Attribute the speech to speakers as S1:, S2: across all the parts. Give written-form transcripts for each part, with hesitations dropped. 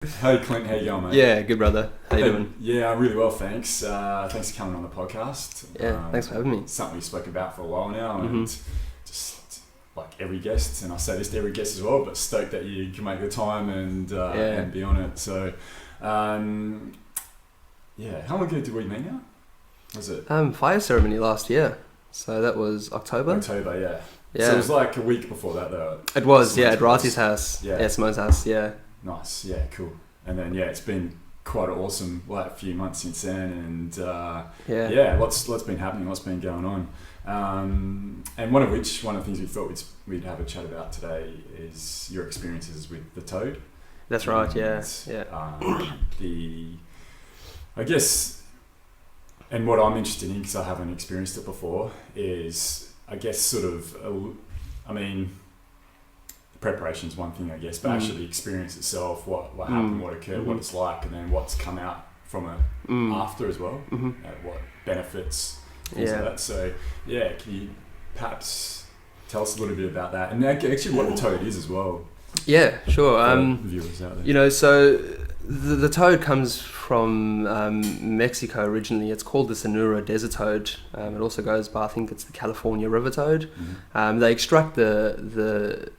S1: Hey Clint, how you going, mate?
S2: Yeah, good brother. How you doing?
S1: Yeah, I'm really well, thanks. Thanks for coming on the podcast.
S2: Yeah, thanks for having me.
S1: Something we spoke about for a while now,
S2: Mm-hmm.
S1: and just like every guest, and I say this to every guest as well, but stoked that you can make the time and be on it. So, yeah, how long ago did we meet now? Was it
S2: Fire ceremony last year, so that was October.
S1: October? Yeah.
S2: Yeah.
S1: So it was like a week before that, though.
S2: It was,
S1: Simone's
S2: at Rati's house.
S1: Yeah.
S2: Yeah, Simone's house. Yeah.
S1: Nice. Yeah. Cool. And then it's been quite awesome. Like a few months since then, and lots been happening. Lots been going on. And one of the things we thought we'd have a chat about today is your experiences with the toad.
S2: That's right. Yeah.
S1: I guess, and what I'm interested in, because I haven't experienced it before, is preparation is one thing, I guess, but actually the experience itself, what happened, what occurred, what it's like, and then what's come out from it after as well, what benefits, things like that. So, can you perhaps tell us a little bit about that, and actually what the toad is as well?
S2: Yeah, sure.
S1: Viewers out there.
S2: So the toad comes from Mexico originally. It's called the Sonora desert toad. It also goes by, I think it's the California river toad. They extract the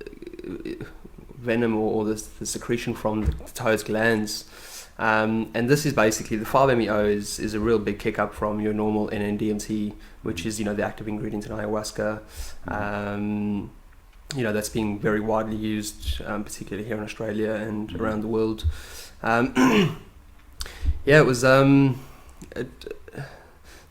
S2: venom or the secretion from the toad's glands, and this is basically the 5-MeO is a real big kick up from your normal NN-DMT, which is the active ingredient in ayahuasca. That's being very widely used, particularly here in Australia and around the world. It was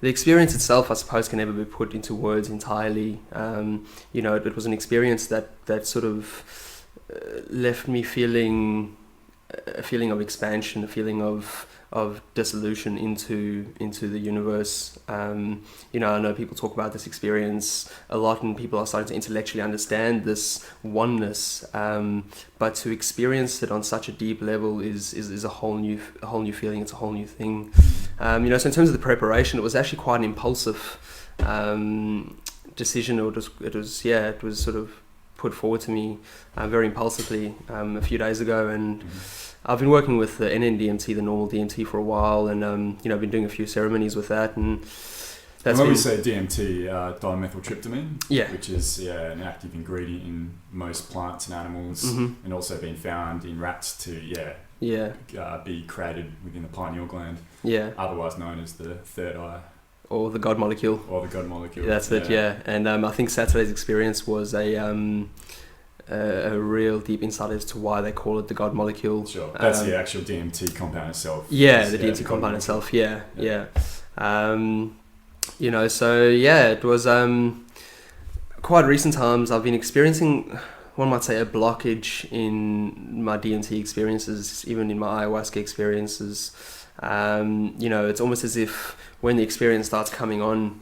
S2: the experience itself, I suppose, can never be put into words entirely. It was an experience that sort of left me feeling a feeling of expansion, a feeling of dissolution into the universe. I know people talk about this experience a lot, and people are starting to intellectually understand this oneness. But to experience it on such a deep level is a whole new feeling. It's a whole new thing. So in terms of the preparation, it was actually quite an impulsive decision. It was sort of put forward to me very impulsively a few days ago, and I've been working with the NN-DMT, the normal DMT, for a while, and I've been doing a few ceremonies with that, and that's
S1: we say DMT, dimethyltryptamine,
S2: yeah,
S1: which is an active ingredient in most plants and animals, and also been found in rats to be created within the pineal gland, otherwise known as the third eye.
S2: Or the God molecule. That's it, yeah. And I think Saturday's experience was a real deep insight as to why they call it the God molecule.
S1: Sure, that's the actual DMT compound itself.
S2: Yeah, the DMT compound itself, yeah. It was quite recent times I've been experiencing, one might say, a blockage in my DMT experiences, even in my ayahuasca experiences. It's almost as if when the experience starts coming on,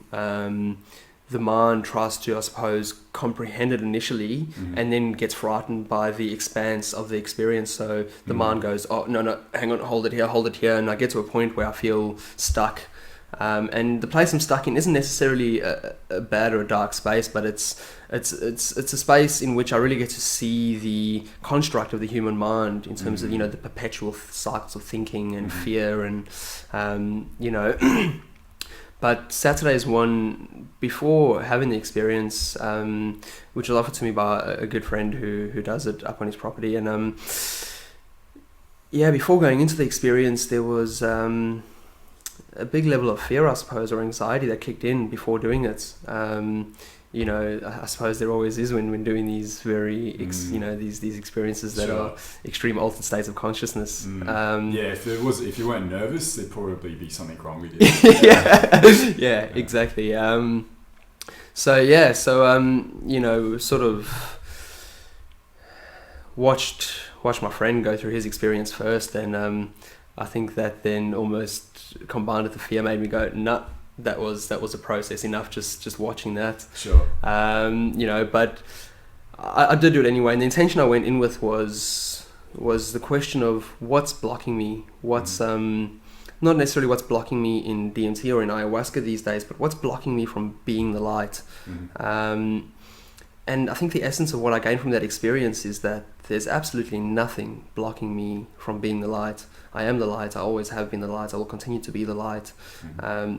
S2: the mind tries to, I suppose, comprehend it initially, and then gets frightened by the expanse of the experience. So the mind goes, oh, no, hang on, hold it here. And I get to a point where I feel stuck. And the place I'm stuck in isn't necessarily a bad or a dark space, but it's a space in which I really get to see the construct of the human mind in terms of, the perpetual cycles of thinking and fear and, But Saturday's one, before having the experience, which was offered to me by a good friend who does it up on his property, and before going into the experience, there was a big level of fear, I suppose, or anxiety that kicked in before doing it. I suppose there always is when doing these very, these experiences that are extreme altered states of consciousness.
S1: If you weren't nervous, there'd probably be something wrong with you.
S2: Exactly. Sort of watched my friend go through his experience first, and I think that then almost combined with the fear made me go, nah. That was a process enough just watching that.
S1: Sure.
S2: But I did do it anyway, and the intention I went in with was the question of what's blocking me. What's not necessarily what's blocking me in DMT or in ayahuasca these days, but what's blocking me from being the light. I think the essence of what I gained from that experience is that there's absolutely nothing blocking me from being the light. I am the light. I always have been the light. I will continue to be the light.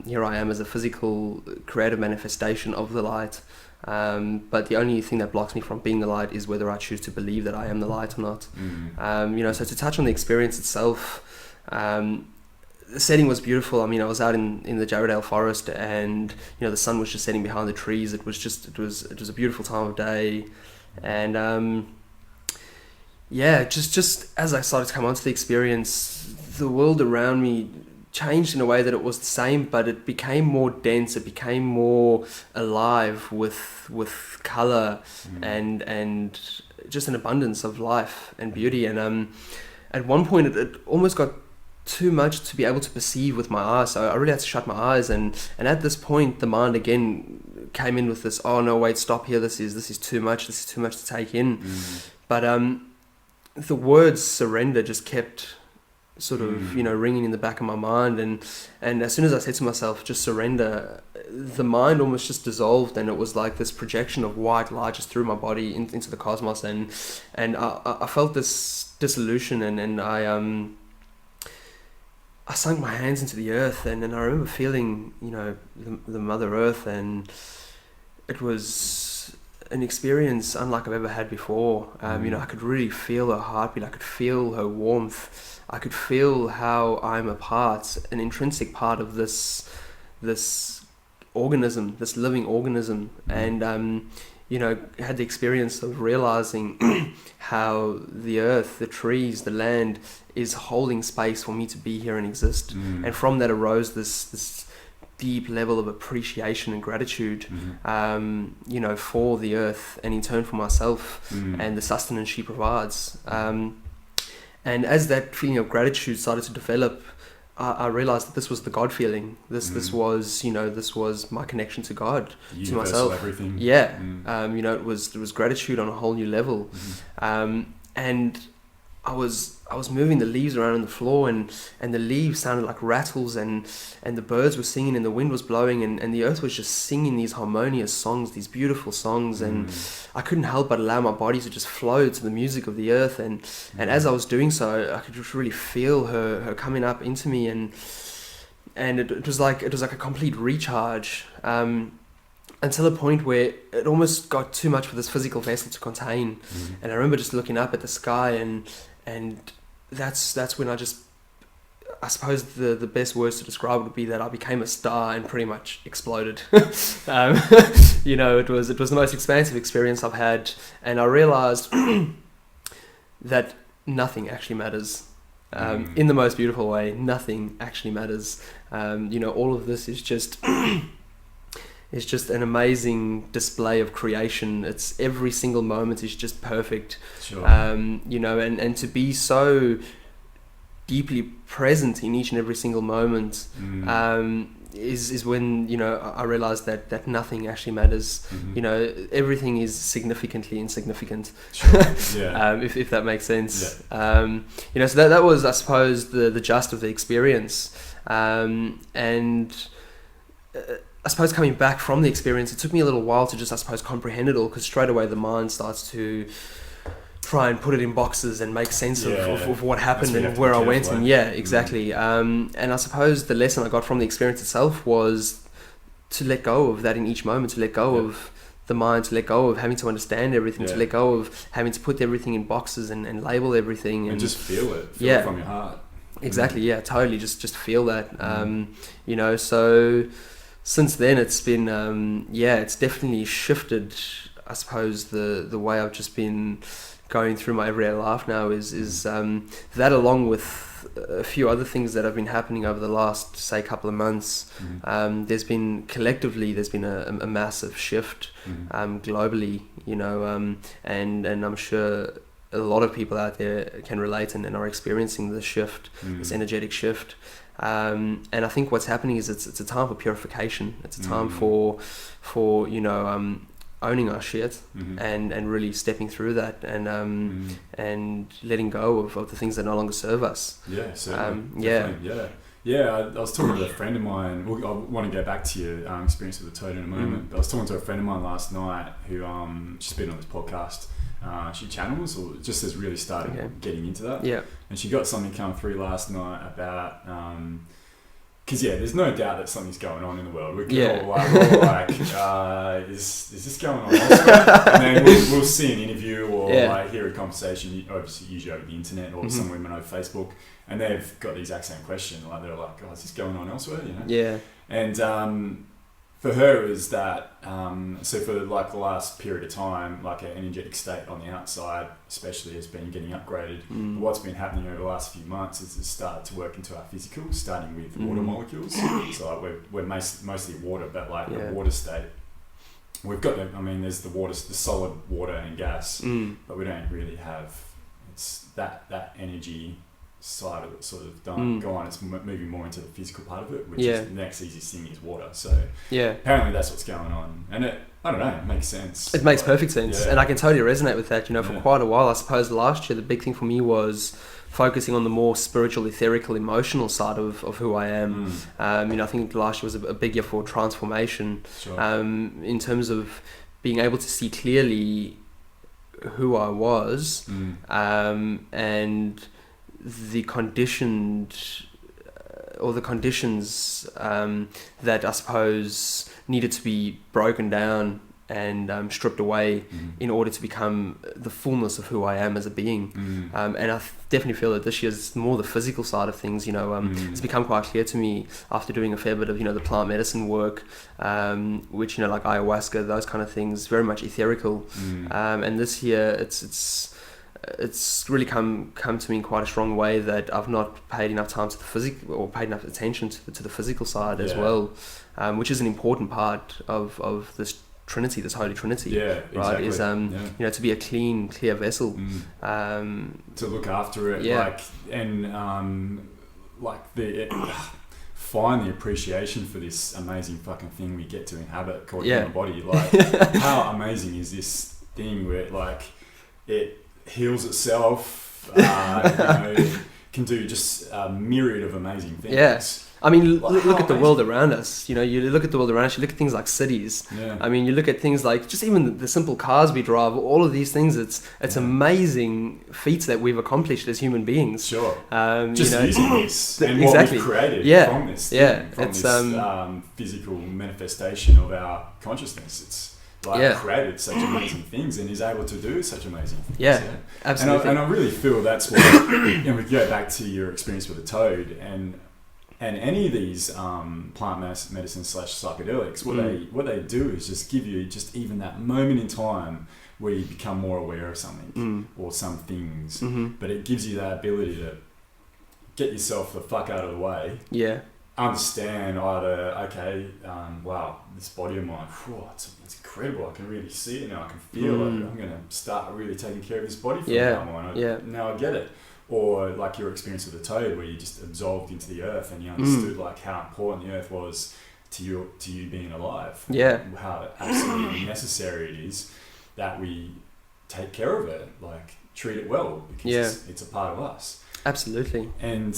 S2: Here I am as a physical, creative manifestation of the light. But the only thing that blocks me from being the light is whether I choose to believe that I am the light or not. So to touch on the experience itself, the setting was beautiful. I mean, I was out in the Jarrahdale forest, and the sun was just setting behind the trees. It was a beautiful time of day, and just as I started to come onto the experience, the world around me changed in a way that it was the same, but it became more dense. It became more alive with color and just an abundance of life and beauty. And at one point, it almost got too much to be able to perceive with my eyes, so I really had to shut my eyes, and at this point the mind again came in with this, oh no, wait, stop here, this is too much to take in. But the words surrender just kept sort of ringing in the back of my mind, and as soon as I said to myself, just surrender, the mind almost just dissolved, and it was like this projection of white light just through my body into the cosmos, and I felt this dissolution, and I sunk my hands into the earth, and I remember feeling, the Mother Earth, and it was an experience unlike I've ever had before. I could really feel her heartbeat. I could feel her warmth. I could feel how I'm an intrinsic part of this organism, this living organism, and had the experience of realizing how the earth, the trees, the land is holding space for me to be here and exist. And from that arose this deep level of appreciation and gratitude, for the earth, and in turn for myself and the sustenance she provides. And as that feeling of gratitude started to develop, I realized that this was the God feeling. This was my connection to God,
S1: universal,
S2: to myself.
S1: Everything.
S2: Yeah. It was gratitude on a whole new level. And I was moving the leaves around on the floor, and the leaves sounded like rattles, and the birds were singing, and the wind was blowing, and the earth was just singing these harmonious songs, these beautiful songs, and I couldn't help but allow my body to just flow to the music of the earth, and as I was doing so, I could just really feel her coming up into me, and it was like a complete recharge, until a point where it almost got too much for this physical vessel to contain. And I remember just looking up at the sky, and that's when I suppose the best words to describe would be that I became a star and pretty much exploded. It was the most expansive experience I've had, and I realized that nothing actually matters. In the most beautiful way, nothing actually matters. All of this is just it's just an amazing display of creation. It's every single moment is just perfect.
S1: Sure.
S2: And to be so deeply present in each and every single moment is when I realized that nothing actually matters. Everything is significantly insignificant.
S1: Sure. Yeah.
S2: If that makes sense.
S1: Yeah.
S2: So that was, I suppose, the gist of the experience. I suppose coming back from the experience, it took me a little while to just, I suppose, comprehend it all, because straight away the mind starts to try and put it in boxes and make sense of what happened and where I went. And exactly. And I suppose the lesson I got from the experience itself was to let go of that in each moment, to let go of the mind, to let go of having to understand everything, to let go of having to put everything in boxes and label everything.
S1: And just feel it from your heart.
S2: Exactly, totally. Just feel that. So since then it's been, it's definitely shifted, I suppose, the way I've just been going through my everyday life now is that, along with a few other things that have been happening over the last, say, couple of months. There's been a massive shift globally, and I'm sure a lot of people out there can relate and are experiencing this shift, this energetic shift. And I think what's happening is it's a time for purification. It's a time for owning our shit and really stepping through that and letting go of the things that no longer serve us.
S1: Yeah, certainly. Yeah, I was talking to a friend of mine. Well, I want to go back to your experience with the toad in a moment. But I was talking to a friend of mine last night who she's been on this podcast. She channels, or just has really started getting into that.
S2: Yeah. And
S1: she got something come through last night about, because there's no doubt that something's going on in the world. We're all like, is this going on elsewhere? And then we'll see an interview or like hear a conversation, obviously usually over the internet or some women over Facebook, and they've got the exact same question. Like they're like, "Oh, is this going on elsewhere?" You know?
S2: Yeah.
S1: And for her is that so for like the last period of time, like an energetic state on the outside, especially, has been getting upgraded. But what's been happening over the last few months is it's started to work into our physical, starting with water molecules. So like we're mostly water, but like the water state. We've got there's the water, the solid water and gas, but we don't really have. It's that energy side of it sort of gone. It's moving more into the physical part of it, which is the next easiest thing is water. So apparently that's what's going on, and I don't know, it makes sense.
S2: It makes perfect sense, and I can totally resonate with that. For quite a while, I suppose last year the big thing for me was focusing on the more spiritual, etherical, emotional side of who I am. I think last year was a big year for transformation.
S1: Sure.
S2: In terms of being able to see clearly who I was, and the conditions that I suppose needed to be broken down and stripped away in order to become the fullness of who I am as a being. And I definitely feel that this year is more the physical side of things. It's become quite clear to me after doing a fair bit of the plant medicine work, which like ayahuasca, those kind of things, very much etherical. And this year it's really come to me in quite a strong way that I've not paid enough time to the physical, or paid enough attention to the physical side as well, which is an important part of this Trinity, this Holy Trinity, right?
S1: Exactly.
S2: Is to be a clear vessel,
S1: to look after it, find the appreciation for this amazing fucking thing we get to inhabit called human body. Like, how amazing is this thing where it heals itself, can do just a myriad of amazing things.
S2: Yes. I mean, look at the world around us. You look at the world around us, you look at things like cities. Yeah. I mean, you look at things like just even the simple cars we drive, all of these things, it's amazing feats that we've accomplished as human beings.
S1: Sure. Just using this and what we've created from this thing, from this physical manifestation of our consciousness. It's created such amazing things and is able to do such amazing things.
S2: Yeah, absolutely.
S1: And I really feel that's what, we go back to your experience with the toad and any of these plant medicine / psychedelics, what they do is just give you just even that moment in time where you become more aware of something or some things, but it gives you that ability to get yourself the fuck out of the way.
S2: Yeah.
S1: Understand either, wow, this body of mine, it's incredible. I can really see it now. I can feel it. I'm going to start really taking care of this body from now on. Now I get it. Or like your experience with the toad, where you just absorbed into the earth and you understood how important the earth was to you being alive.
S2: Yeah.
S1: How absolutely necessary it is that we take care of it, treat it well, because it's a part of us.
S2: Absolutely.
S1: And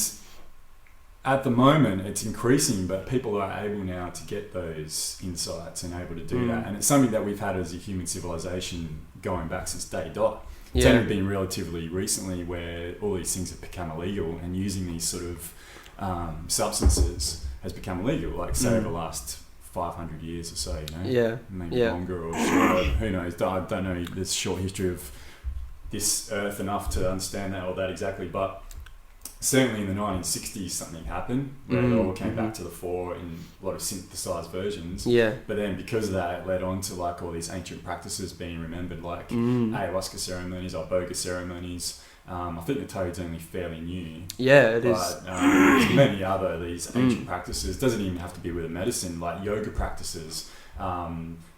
S1: at the moment it's increasing, but people are able now to get those insights and able to do that. And it's something that we've had as a human civilization going back since day dot. It's only been relatively recently where all these things have become illegal, and using these sort of substances has become illegal, say over the last 500 years or so, maybe longer or shorter, who knows. I don't know the short history of this earth enough to understand that or that exactly, but certainly in the 1960s something happened where it all came back to the fore in a lot of synthesized versions. Yeah. But then because of that, it led on to all these ancient practices being remembered, ayahuasca ceremonies, iboga ceremonies. I think the toad's only fairly new.
S2: Yeah, it is.
S1: But there's many other these ancient practices. Doesn't even have to be with a medicine, like yoga practices,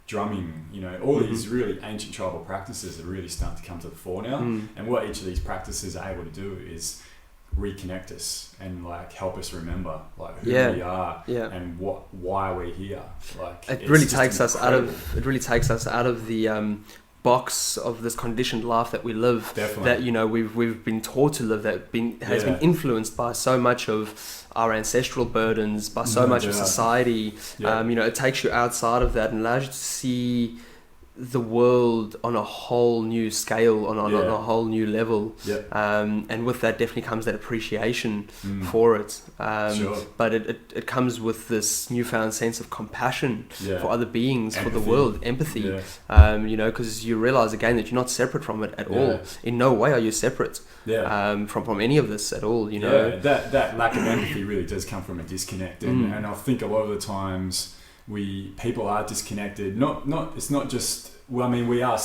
S1: drumming, all these really ancient tribal practices are really starting to come to the fore now. And what each of these practices are able to do is reconnect us and help us remember who we are and why we're here.
S2: It really takes us out of the box of this conditioned life that we live.
S1: Definitely.
S2: That, you know, we've been taught to live, that has been influenced by so much of our ancestral burdens, by so much of society. You know, it takes you outside of that and allows you to see the world on a whole new scale, on a whole new level. And with that definitely comes that appreciation for it. But it comes with this newfound sense of compassion for other beings, empathy. For the world, empathy. You know, because you realize again that you're not separate from it at all. In no way are you separate from any of this at all, you know.
S1: That lack of empathy really does come from a disconnect, and I think a lot of the times people are disconnected. It's not just. Well, I mean, I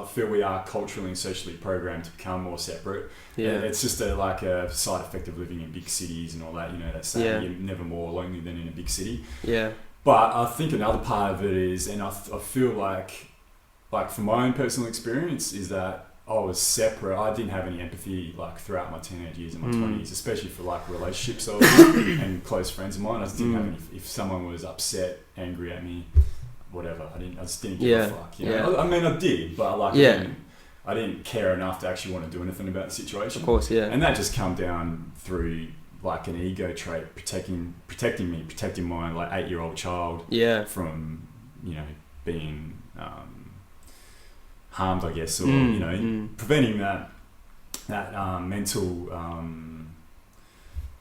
S1: feel we are culturally and socially programmed to become more separate. It's just a side effect of living in big cities and all that. You know, that's saying you're never more lonely than in a big city. But I think another part of it is, and I feel like from my own personal experience, is that I was separate. I didn't have any empathy throughout my teenage years and my 20s, especially for relationships and close friends of mine. I just didn't have any. If someone was upset, angry at me, whatever, I just didn't give a fuck. You know? I mean, I did, but I didn't care enough to actually want to do anything about the situation.
S2: Of course, and
S1: that just come down through an ego trait, protecting my 8-year-old child from being harmed, I guess, or preventing that mental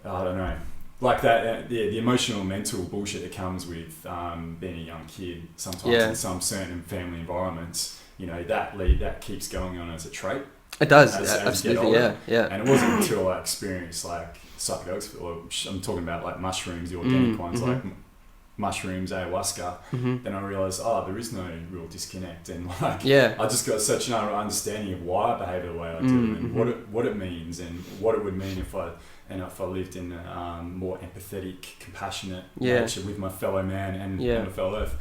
S1: I don't know, the emotional mental bullshit that comes with being a young kid sometimes in some certain family environments. You know, that keeps going on as a trait.
S2: It does,
S1: absolutely, yeah. And it wasn't until I experienced psychedelics, or I'm talking about mushrooms, the organic ones, mushrooms, ayahuasca, then I realised, there is no real disconnect, and I just got such an understanding of why I behave the way I do, and what it means, and what it would mean if I lived in a more empathetic, compassionate nature with my fellow man and the fellow earth.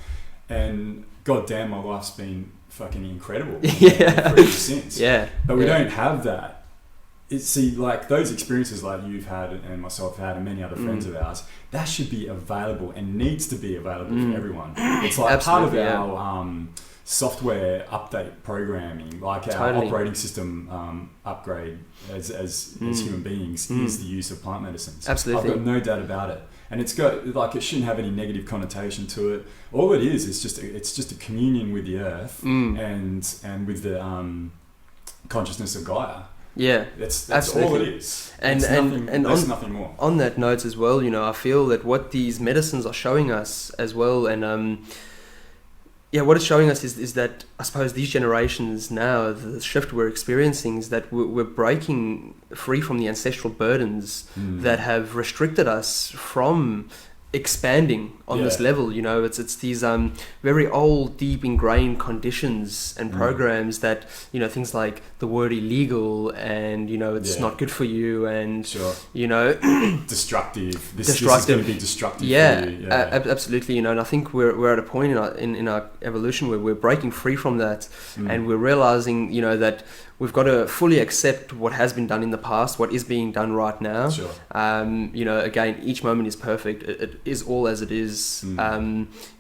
S1: And goddamn, my life's been fucking incredible ever since. But we don't have that. Those experiences you've had and myself had and many other friends of ours, that should be available and needs to be available for everyone. It's part of our software update programming, our operating system upgrade as human beings is the use of plant medicines.
S2: Absolutely.
S1: I've got no doubt about it. And it's got it shouldn't have any negative connotation to it. All it is it's just a communion with the earth and with the consciousness of Gaia. That's all it is. And
S2: nothing more. On that note as well, I feel that what these medicines are showing us as well, and what it's showing us is that I suppose these generations now, the shift we're experiencing is that we're breaking free from the ancestral burdens that have restricted us from expanding on this level. It's these very old, deep ingrained conditions and programs that things like the word illegal and it's not good for you and
S1: destructive. This is going to be destructive. For you.
S2: Absolutely. And I think we're at a point in our evolution where we're breaking free from that, and we're realizing that we've got to fully accept what has been done in the past, what is being done right now. Again, each moment is perfect. It is all as it is.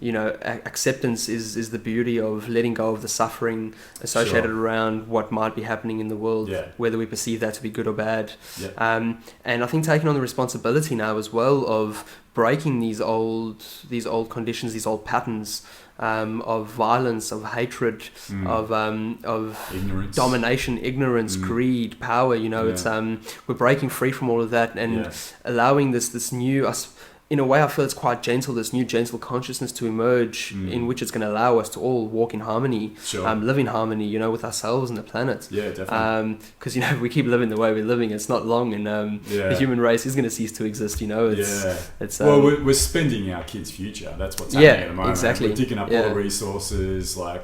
S2: Acceptance is the beauty of letting go of the suffering associated around what might be happening in the world, whether we perceive that to be good or bad. And I think taking on the responsibility now as well of breaking these old conditions, these old patterns of violence, of hatred, of
S1: ignorance.
S2: Domination, ignorance, greed, power. It's we're breaking free from all of that and allowing this new. In a way, I feel it's quite gentle, this new gentle consciousness to emerge in which it's going to allow us to all walk in harmony, live in harmony, with ourselves and the planet.
S1: Yeah, definitely.
S2: Because, if we keep living the way we're living, it's not long and the human race is going to cease to exist, It's,
S1: we're spending our kids' future. That's what's happening at the moment.
S2: Exactly.
S1: We're digging up all the resources, our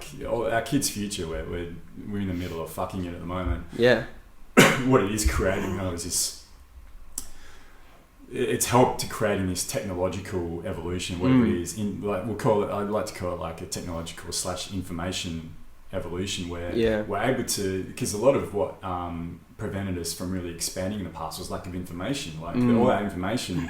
S1: kids' future, we're in the middle of fucking it at the moment. What it is creating, though, is this... It's helped to creating this technological evolution, whatever it is. I'd like to call it a technological / information evolution, where we're able to, because a lot of what prevented us from really expanding in the past was lack of information. Like all our information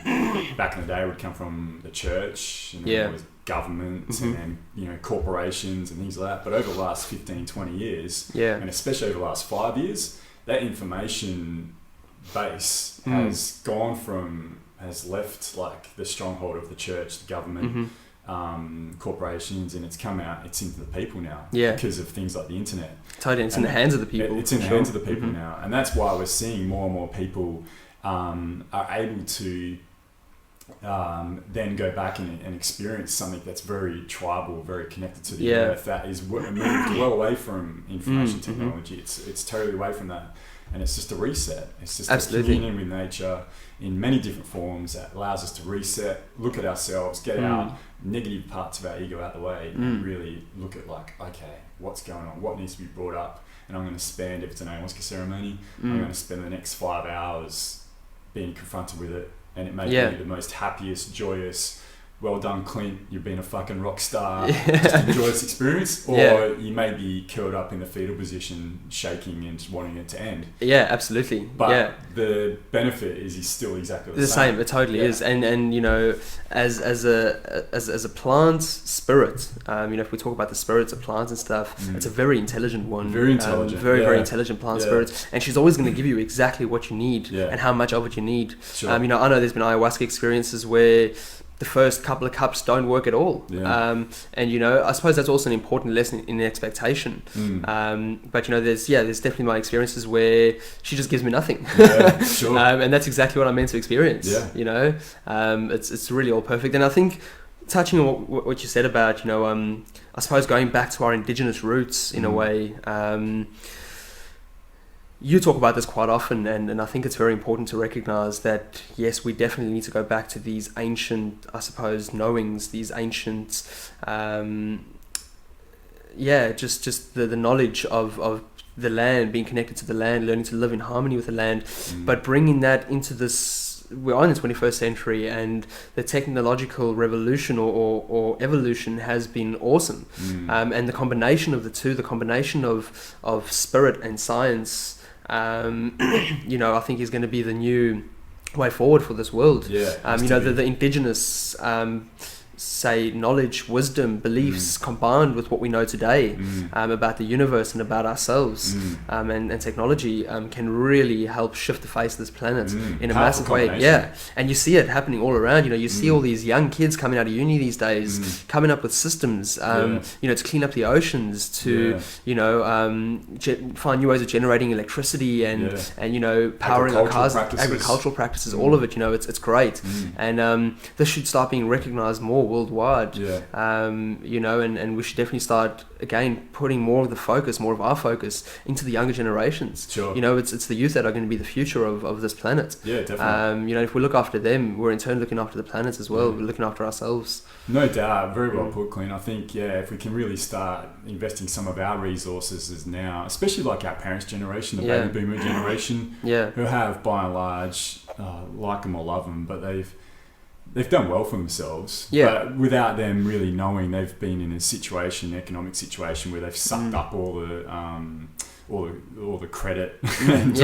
S1: back in the day would come from the church, and then there was governments and then, you know, corporations and things like that. But over the last 15, 20 years, and especially over the last 5 years, that information base has left like the stronghold of the church, the government, corporations, and it's into the people now because of things like the internet.
S2: Totally, it's in the hands of the people.
S1: It's in the hands of the people now, and that's why we're seeing more and more people are able to then go back and experience something that's very tribal, very connected to the earth, that is moved well away from information technology. It's totally away from that, and it's just a reset. It's just a communion with nature in many different forms that allows us to reset, look at ourselves, get our negative parts of our ego out the way, and really look at like, okay, what's going on, what needs to be brought up, and I'm going to spend, if it's an ayahuasca ceremony, I'm going to spend the next 5 hours being confronted with it, and it may be the most happiest, joyous, well done, Clint, you've been a fucking rock star, just enjoy this experience, or you may be curled up in the fetal position, shaking and just wanting it to end.
S2: Yeah, absolutely.
S1: But the benefit is still exactly the same.
S2: It totally is. And you know, as a plant spirit, you know, if we talk about the spirits of plants and stuff, it's a very intelligent one.
S1: Very intelligent.
S2: Very intelligent plant spirit. And she's always going to give you exactly what you need and how much of it you need.
S1: Sure.
S2: You know, I know there's been ayahuasca experiences where the first couple of cups don't work at all. And you know, I suppose that's also an important lesson in expectation. But you know, there's definitely my experiences where she just gives me nothing. And that's exactly what I'm meant to experience. You know, it's really all perfect. And I think touching on what you said about, you know, I suppose going back to our indigenous roots in a way, you talk about this quite often, and I think it's very important to recognize that, yes, we definitely need to go back to these ancient, I suppose, knowings, these ancient, just the knowledge of the land, being connected to the land, learning to live in harmony with the land, but bringing that into this, we're in the 21st century, and the technological revolution or evolution has been awesome. And the combination of the two, the combination of spirit and science, you know, I think is going to be the new way forward for this world. You know, the indigenous say knowledge, wisdom, beliefs combined with what we know today about the universe and about ourselves, and technology can really help shift the face of this planet in a massive way. And you see it happening all around. You know, you see all these young kids coming out of uni these days, coming up with systems, you know, to clean up the oceans, to you know, find new ways of generating electricity and you know, powering our cars, agricultural practices, all of it. You know, it's great, and this should start being recognized more worldwide. You know, and we should definitely start again putting more of our focus into the younger generations. You know, it's the youth that are going to be the future of this planet.
S1: Definitely.
S2: You know, if we look after them, we're in turn looking after the planet as well. We're looking after ourselves.
S1: No doubt. Very well put, Clint. I think if we can really start investing some of our resources now, especially like our parents' generation, the baby boomer generation, who have by and large like them or love them, but they've done well for themselves, but without them really knowing, they've been in an economic situation where they've sucked up all the credit and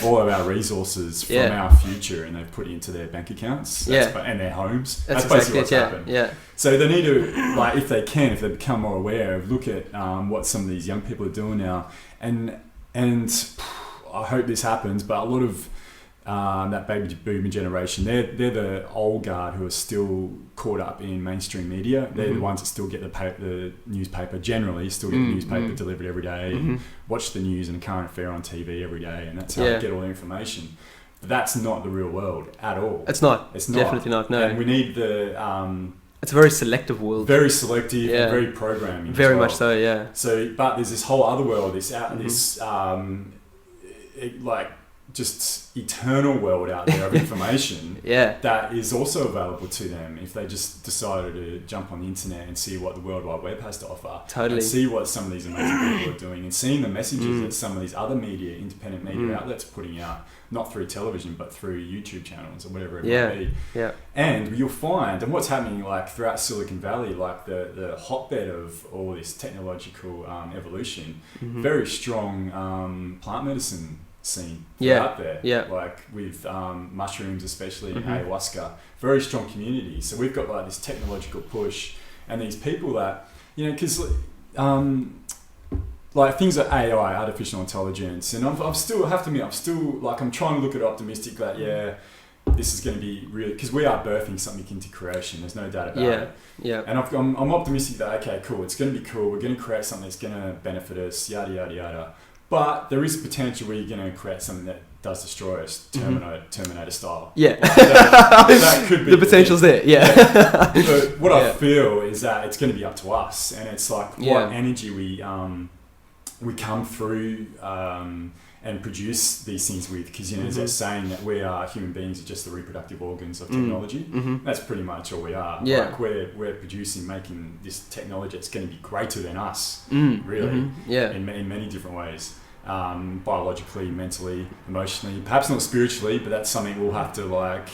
S1: all of our resources from our future, and they've put it into their bank accounts and their homes. That's basically what's happened. So they need to, like, if they become more aware of, look at what some of these young people are doing now, and I hope this happens, but a lot of that baby boomer generation, they're the old guard who are still caught up in mainstream media. They're the ones that still get the newspaper, generally still get the newspaper delivered every day, and watch the news and a current affair on TV every day, and that's how they get all the information. But that's not the real world at all.
S2: It's not. Definitely not. No.
S1: And we need
S2: it's a very selective world.
S1: Very selective and very programming.
S2: Very much so, yeah.
S1: So, but there's this whole other world, this just eternal world out there of information that is also available to them if they just decided to jump on the internet and see what the World Wide Web has to offer. And see what some of these amazing people are doing, and seeing the messages that some of these other independent media outlets are putting out, not through television but through YouTube channels or whatever it might be. And you'll find, and what's happening like throughout Silicon Valley, like the hotbed of all this technological evolution, very strong plant medicine scene
S2: Yeah.
S1: out there.
S2: Yeah.
S1: Like with mushrooms, especially in
S2: Mm-hmm.
S1: ayahuasca, very strong community. So we've got like this technological push, and these people that, you know, because like things like AI, artificial intelligence, and I'm still, I have to admit, I'm trying to look at it optimistic that, yeah, this is going to be really, because we are birthing something into creation, there's no doubt about it.
S2: Yeah.
S1: And I'm optimistic that, okay, cool, it's going to be cool, we're going to create something that's going to benefit us, yada, yada, yada. But there is potential where you're going to create something that does destroy us, Terminator style.
S2: Yeah.
S1: Like that could be
S2: the potential's there. Yeah.
S1: But what I feel is that it's going to be up to us, and it's like what energy we come through and produce these things with, because, you know, there's that saying that we are, human beings are just the reproductive organs of technology. That's pretty much all we are. Like we're producing, making this technology that's going to be greater than us, really, in many different ways. Biologically, mentally, emotionally, perhaps not spiritually, but that's something we'll have to like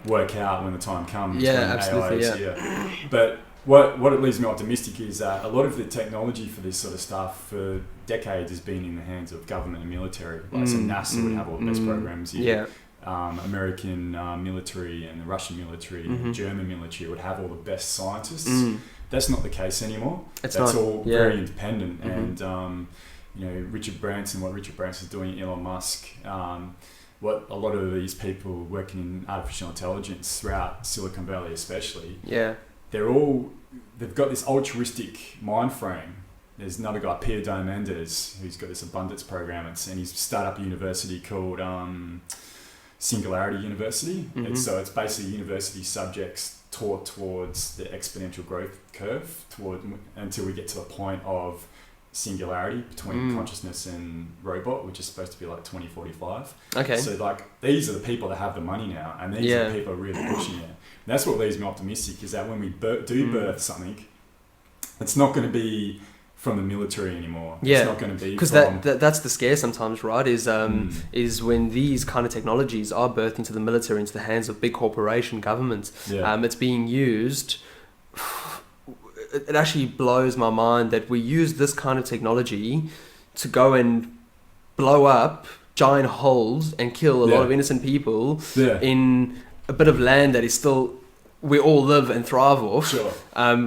S1: work out when the time comes.
S2: Yeah,
S1: when
S2: absolutely.
S1: AI is here. But what it leaves me optimistic is that a lot of the technology for this sort of stuff for decades has been in the hands of government and military. Like, so NASA would have all the best programs here. American military and the Russian military and the German military would have all the best scientists. That's not the case anymore. That's all very independent. And you know, what Richard Branson's doing, Elon Musk, what a lot of these people working in artificial intelligence throughout Silicon Valley especially, they've got this altruistic mind frame. There's another guy, Pierre Diamandis, who's got this abundance program, and he's started up a university called Singularity University. So it's basically university subjects taught towards the exponential growth curve until we get to the point of singularity between consciousness and robot, which is supposed to be like 2045. Okay. So like these are the people that have the money now, and these are the people who are really pushing it. And that's what leaves me optimistic, is that when we birth something, it's not going to be from the military anymore. It's not going to be
S2: because that's the scare sometimes, right? Is when these kind of technologies are birthed into the military, into the hands of big corporation governments. It's being used. It actually blows my mind that we use this kind of technology to go and blow up giant holes and kill a lot of innocent people in a bit of land that is still, we all live and thrive off,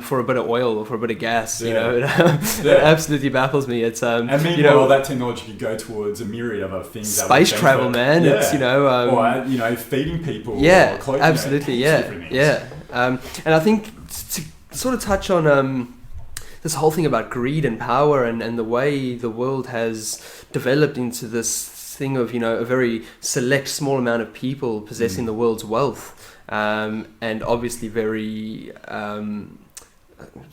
S2: for a bit of oil or for a bit of gas. You know, it absolutely baffles me. It's
S1: and meanwhile, you know, that technology could go towards a myriad of other things.
S2: Space travel, man. It's, you know,
S1: or you know, feeding people.
S2: Yeah,
S1: or clothing,
S2: absolutely.
S1: You know,
S2: And I think to sort of touch on this whole thing about greed and power and the way the world has developed into this thing of, you know, a very select small amount of people possessing the world's wealth, and obviously very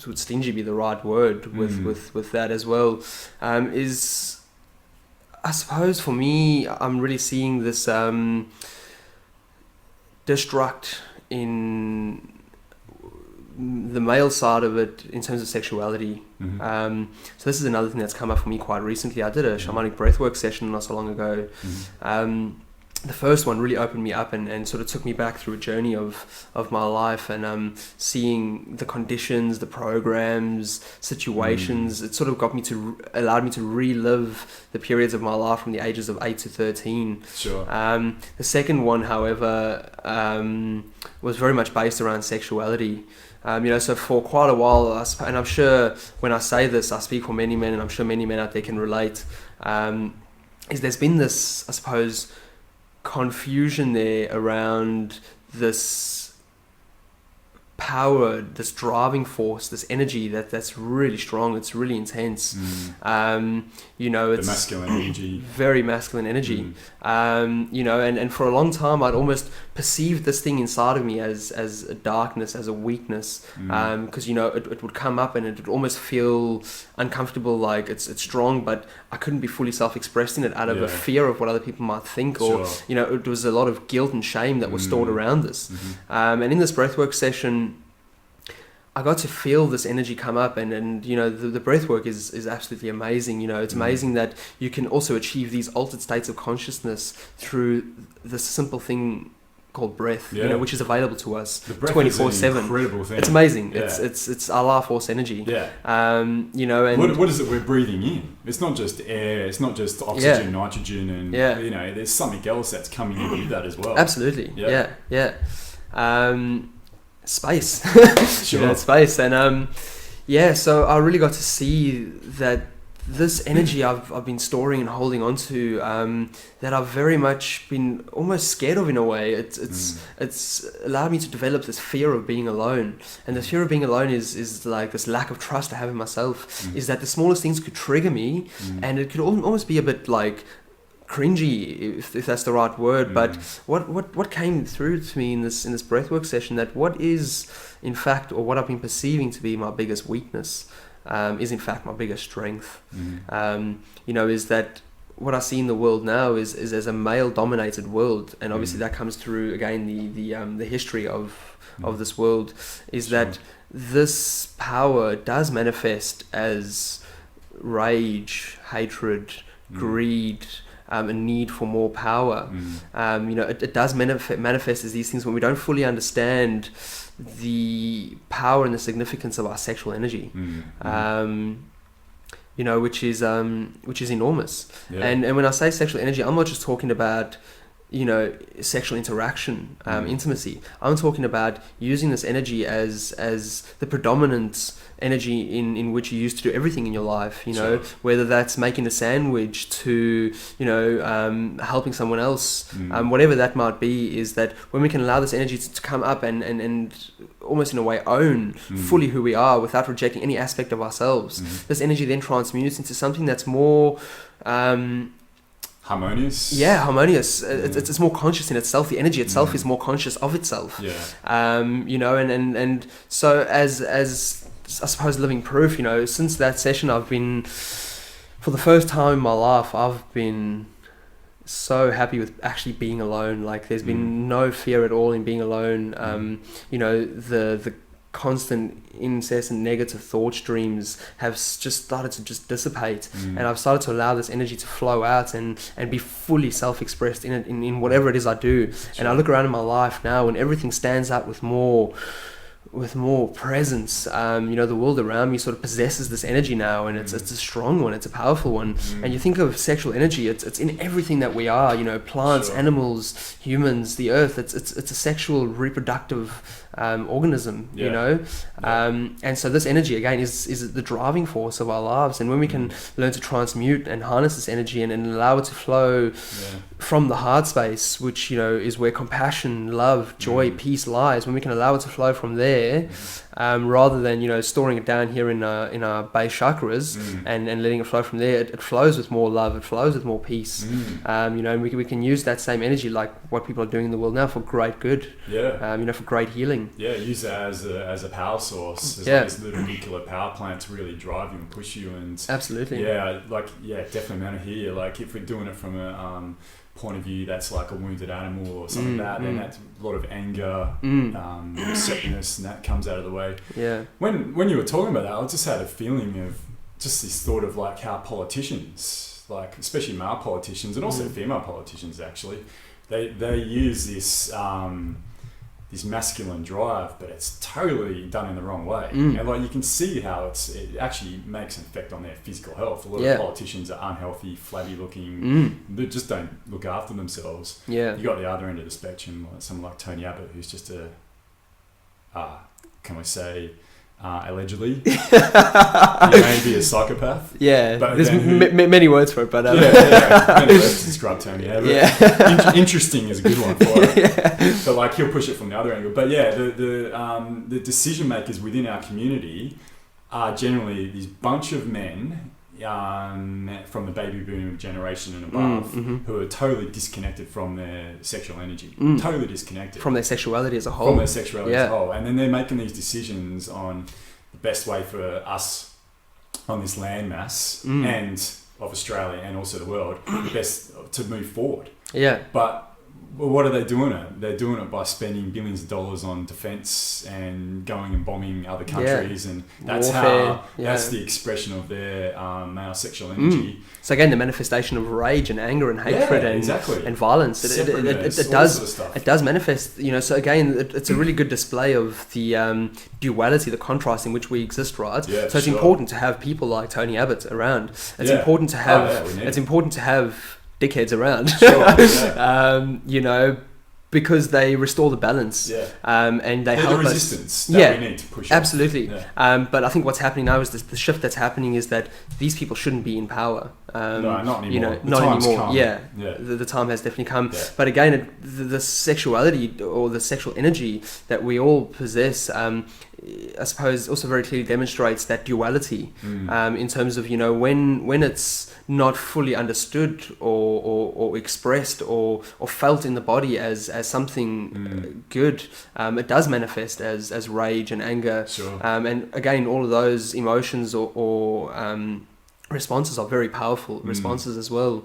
S2: would stingy be the right word with that as well, is, I suppose for me, I'm really seeing this destruct in the male side of it in terms of sexuality. So this is another thing that's come up for me quite recently. I did a shamanic breathwork session not so long ago. The first one really opened me up and sort of took me back through a journey of my life, and seeing the conditions, the programs, situations. It sort of allowed me to relive the periods of my life from the ages of 8 to 13. The second one, however, was very much based around sexuality. You know, so for quite a while, and I'm sure when I say this, I speak for many men, and I'm sure many men out there can relate, is there's been this, I suppose, confusion there around this power, this driving force, this energy that's really strong, it's really intense. You know, it's
S1: the masculine energy,
S2: very masculine energy. You know, and for a long time I'd almost perceived this thing inside of me as a darkness, as a weakness, because, you know, it would come up and it would almost feel uncomfortable, like it's strong, but I couldn't be fully self-expressed in it out of a fear of what other people might think, or you know, it was a lot of guilt and shame that was stored around this. And in this breathwork session, I got to feel this energy come up, and you know, the breathwork is absolutely amazing. You know, it's amazing that you can also achieve these altered states of consciousness through this simple thing called breath, which is available to us
S1: 24/7. Incredible thing.
S2: It's amazing.
S1: Yeah.
S2: It's our life force energy.
S1: Yeah.
S2: And
S1: what is it we're breathing in? It's not just air. It's not just oxygen, nitrogen, and there's something else that's coming in with that as well.
S2: Absolutely. Yeah. Space.
S1: Sure.
S2: Space, and so I really got to see that this energy I've been storing and holding on to, that I've very much been almost scared of in a way. It's allowed me to develop this fear of being alone, and the fear of being alone is like this lack of trust I have in myself. Is that the smallest things could trigger me, and it could almost be a bit like cringy, if that's the right word. But what came through to me in this breathwork session, that what is in fact, or what I've been perceiving to be my biggest weakness, is in fact my biggest strength. Is that what I see in the world now is as a male-dominated world, and obviously that comes through again the history of this world, is that this power does manifest as rage, hatred, greed, a need for more power. It does manifest as these things when we don't fully understand the power and the significance of our sexual energy, which is enormous. And when I say sexual energy, I'm not just talking about sexual interaction, intimacy. I'm talking about using this energy as the predominant energy in which you use to do everything in your life,
S1: Sure.
S2: Whether that's making a sandwich to, helping someone else, whatever that might be, is that when we can allow this energy to come up and almost in a way own fully who we are without rejecting any aspect of ourselves, this energy then transmutes into something that's more
S1: harmonious.
S2: Yeah, harmonious. It's more conscious in itself. The energy itself is more conscious of itself.
S1: Yeah.
S2: And so as I suppose living proof, since that session, I've been, for the first time in my life, I've been so happy with actually being alone. Like there's been no fear at all in being alone. The constant incessant negative thought streams have just started to just dissipate, and I've started to allow this energy to flow out and be fully self-expressed in whatever it is I do.
S1: Sure.
S2: And I look around in my life now and everything stands out with more presence. The world around me sort of possesses this energy now, and it's a strong one, it's a powerful one. And you think of sexual energy, it's in everything that we are, plants,
S1: Sure.
S2: animals, humans, the earth. It's a sexual reproductive organism, and so this energy again is the driving force of our lives. And when we can learn to transmute and harness this energy and allow it to flow from the heart space, which is where compassion, love, joy, peace lies, when we can allow it to flow from there, rather than storing it down here in our base chakras and letting it flow from there, it flows with more love, it flows with more peace. And we can use that same energy, like what people are doing in the world now, for great good. For great healing.
S1: Use it as a power source. There's little nuclear power plant to really drive you and push you. And
S2: absolutely.
S1: Definitely, man. I hear you. Like if we're doing it from a point of view that's like a wounded animal or something like that, then that's a lot of anger, sadness, and that comes out of the way. When you were talking about that, I just had a feeling of just this thought of like how politicians, like especially male politicians and also female politicians, actually, they use this masculine drive, but it's totally done in the wrong way. And like you can see how it actually makes an effect on their physical health. A lot of politicians are unhealthy, flabby looking, they just don't look after themselves. You got the other end of the spectrum, like someone like Tony Abbott, who's just can we say, allegedly, maybe a psychopath.
S2: But there's many words for it, but
S1: many words to describe Tony Abbott. Interesting is a good one for it. But like he'll push it from the other angle. But the decision makers within our community are generally this bunch of men from the baby boom generation and above who are totally disconnected from their sexual energy, totally disconnected
S2: from their sexuality as a whole.
S1: And then they're making these decisions on the best way for us on this landmass and of Australia and also the world, the best to move forward. But well, what are they doing it? They're doing it by spending billions of dollars on defense and going and bombing other countries, and that's
S2: warfare,
S1: that's the expression of their male sexual energy.
S2: So again, the manifestation of rage and anger and hatred and violence. It does manifest. So again, it's a really good display of the duality, the contrast in which we exist, right?
S1: Yeah,
S2: so it's important to have people like Tony Abbott around. It's important to have. It's important to have dickheads around. Because they restore the balance, and they help
S1: the resistance that we need to push.
S2: Absolutely. But I think what's happening now is the shift that's happening is that these people shouldn't be in power.
S1: No, not anymore.
S2: Not anymore.
S1: Come.
S2: The time has definitely come. Yeah. But again, the sexuality or the sexual energy that we all possess, I suppose, also very clearly demonstrates that duality. In terms of when it's not fully understood or expressed or felt in the body as something good, it does manifest as rage and anger.
S1: Sure.
S2: And again, all of those emotions or responses are very powerful responses as well.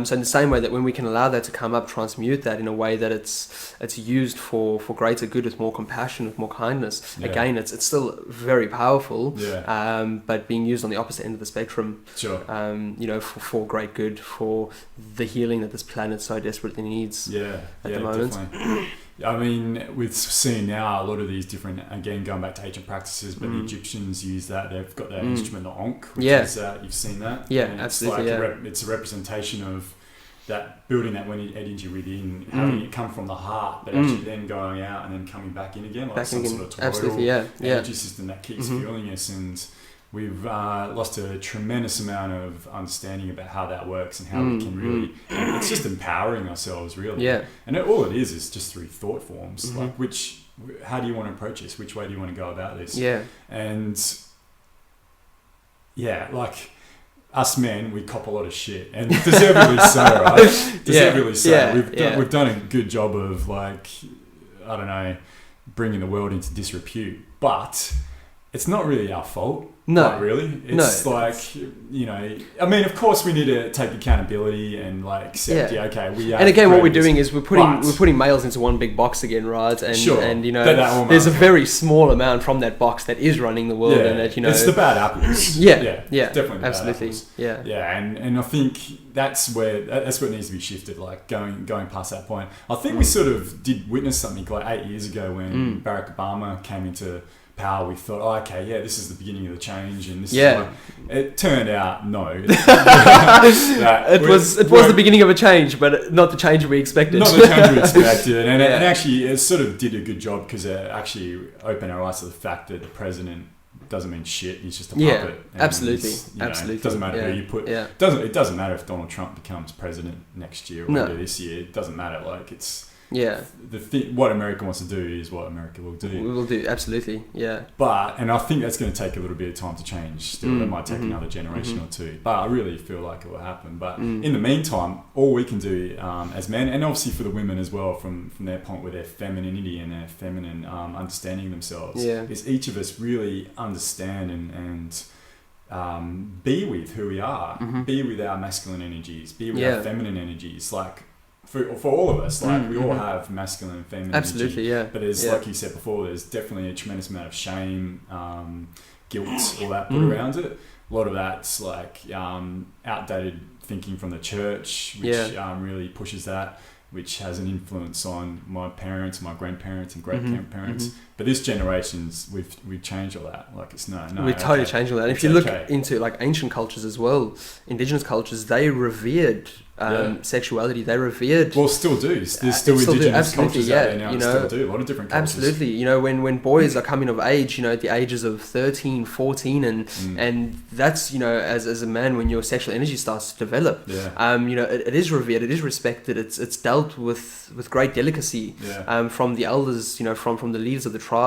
S2: So in the same way that when we can allow that to come up, transmute that in a way that it's used for greater good, with more compassion, with more kindness, again, it's still very powerful, but being used on the opposite end of the spectrum, for great good, for the healing that this planet so desperately needs at the moment.
S1: Definitely. I mean, we've seen now a lot of these different, again, going back to ancient practices, but the Egyptians use that. They've got that instrument, the ankh, which is, you've seen that?
S2: Yeah,
S1: and
S2: absolutely.
S1: It's a representation of that, building that energy within, having it come from the heart, but actually then going out and then coming back in again, like some sort of toroidal energy system that keeps fueling us. And we've lost a tremendous amount of understanding about how that works and how we can really, it's just empowering ourselves, really.
S2: Yeah.
S1: And all it is just through thought forms, like how do you want to approach this? Which way do you want to go about this?
S2: Yeah.
S1: And like us men, we cop a lot of shit, and deservedly so, right? Deservedly so.
S2: Yeah.
S1: We've done a good job of, like, I don't know, bringing the world into disrepute, but it's not really our fault.
S2: No,
S1: not really. It's like, I mean, of course we need to take accountability and like accept, we are.
S2: And again, what we're doing is we're putting males into one big box again, right? And and there's a very small amount from that box that is running the world, and that
S1: it's the bad apples. Definitely,
S2: absolutely,
S1: and I think that's what needs to be shifted. Like going past that point, I think we sort of did witness something like 8 years ago when Barack Obama came into power. We thought, this is the beginning of the change, and this is it turned out no. It was the beginning of a change, but not the change we expected. Not the change we expected, and actually it sort of did a good job, because it actually opened our eyes to the fact that the president doesn't mean shit. He's just a puppet.
S2: Absolutely.
S1: It doesn't matter who you put. It doesn't matter if Donald Trump becomes president next year or later this year. It doesn't matter. Like, it's what America wants to do is what America will do.
S2: We will do, absolutely,
S1: and I think that's going to take a little bit of time to change. Still, it might take another generation or two. But I really feel like it will happen. But in the meantime, all we can do as men, and obviously for the women as well, from their point with their femininity and their feminine understanding of themselves, is each of us really understand and be with who we are, be with our masculine energies, be with our feminine energies, like. For all of us, like we all have masculine and feminine energy, but there's like you said before, there's definitely a tremendous amount of shame, guilt, all that put around it. A lot of that's like outdated thinking from the church, which really pushes that, which has an influence on my parents, my grandparents, and great-grandparents. But this generation's we've changed all that. Like it's no.
S2: We've totally changed all that. And if you look into like ancient cultures as well, indigenous cultures, they revered sexuality. They revered.
S1: Well, still do. There's still indigenous cultures out there now. Still do. A lot of different cultures.
S2: Absolutely. When boys are coming of age, at the ages of 13, 14, and that's as a man, when your sexual energy starts to develop, it is revered. It is respected. It's dealt with great delicacy from the elders. From the leaders of the tribe. They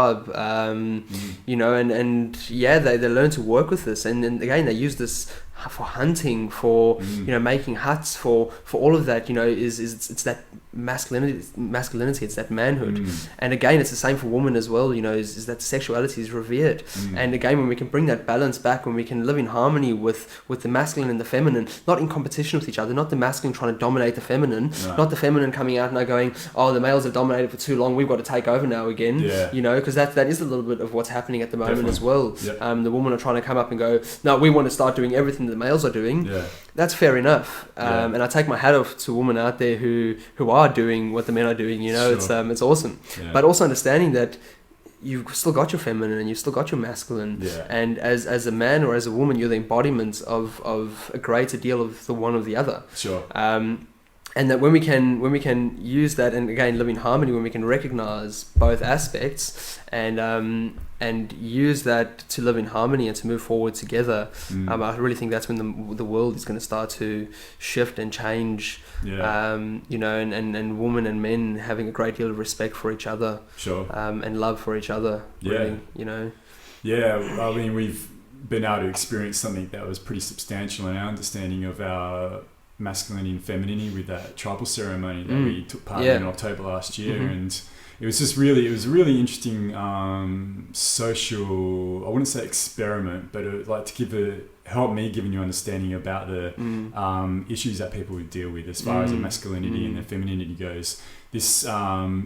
S2: learn to work with this, and again they use this for hunting, for making huts, for all of that. It's that masculinity, it's that manhood. And again, it's the same for women as well, you know, is that sexuality is revered. And again, when we can bring that balance back, when we can live in harmony with the masculine and the feminine, not in competition with each other, not the masculine trying to dominate the feminine, not the feminine coming out now going, oh, the males have dominated for too long, we've got to take over now again, you know, because that is a little bit of what's happening at the moment as well. The women are trying to come up and go, no, we want to start doing everything that the males are doing. That's fair enough. And I take my hat off to women out there who are doing what the men are doing, you know. It's awesome. But also understanding that you've still got your feminine and you've still got your masculine, and as a man or as a woman, you're the embodiment of a greater deal of the one or the other. And that when we can use that and again live in harmony, when we can recognize both aspects and use that to live in harmony and to move forward together, I really think that's when the world is going to start to shift and change. You know, and women and men having a great deal of respect for each other, and love for each other. Really, you know.
S1: I mean, we've been able to experience something that was pretty substantial in our understanding of our masculinity and femininity with that tribal ceremony that we took part in October last year, and it was really interesting social, I wouldn't say experiment, but it, like to help me give a new understanding about the issues that people would deal with as far as the masculinity and the femininity goes. This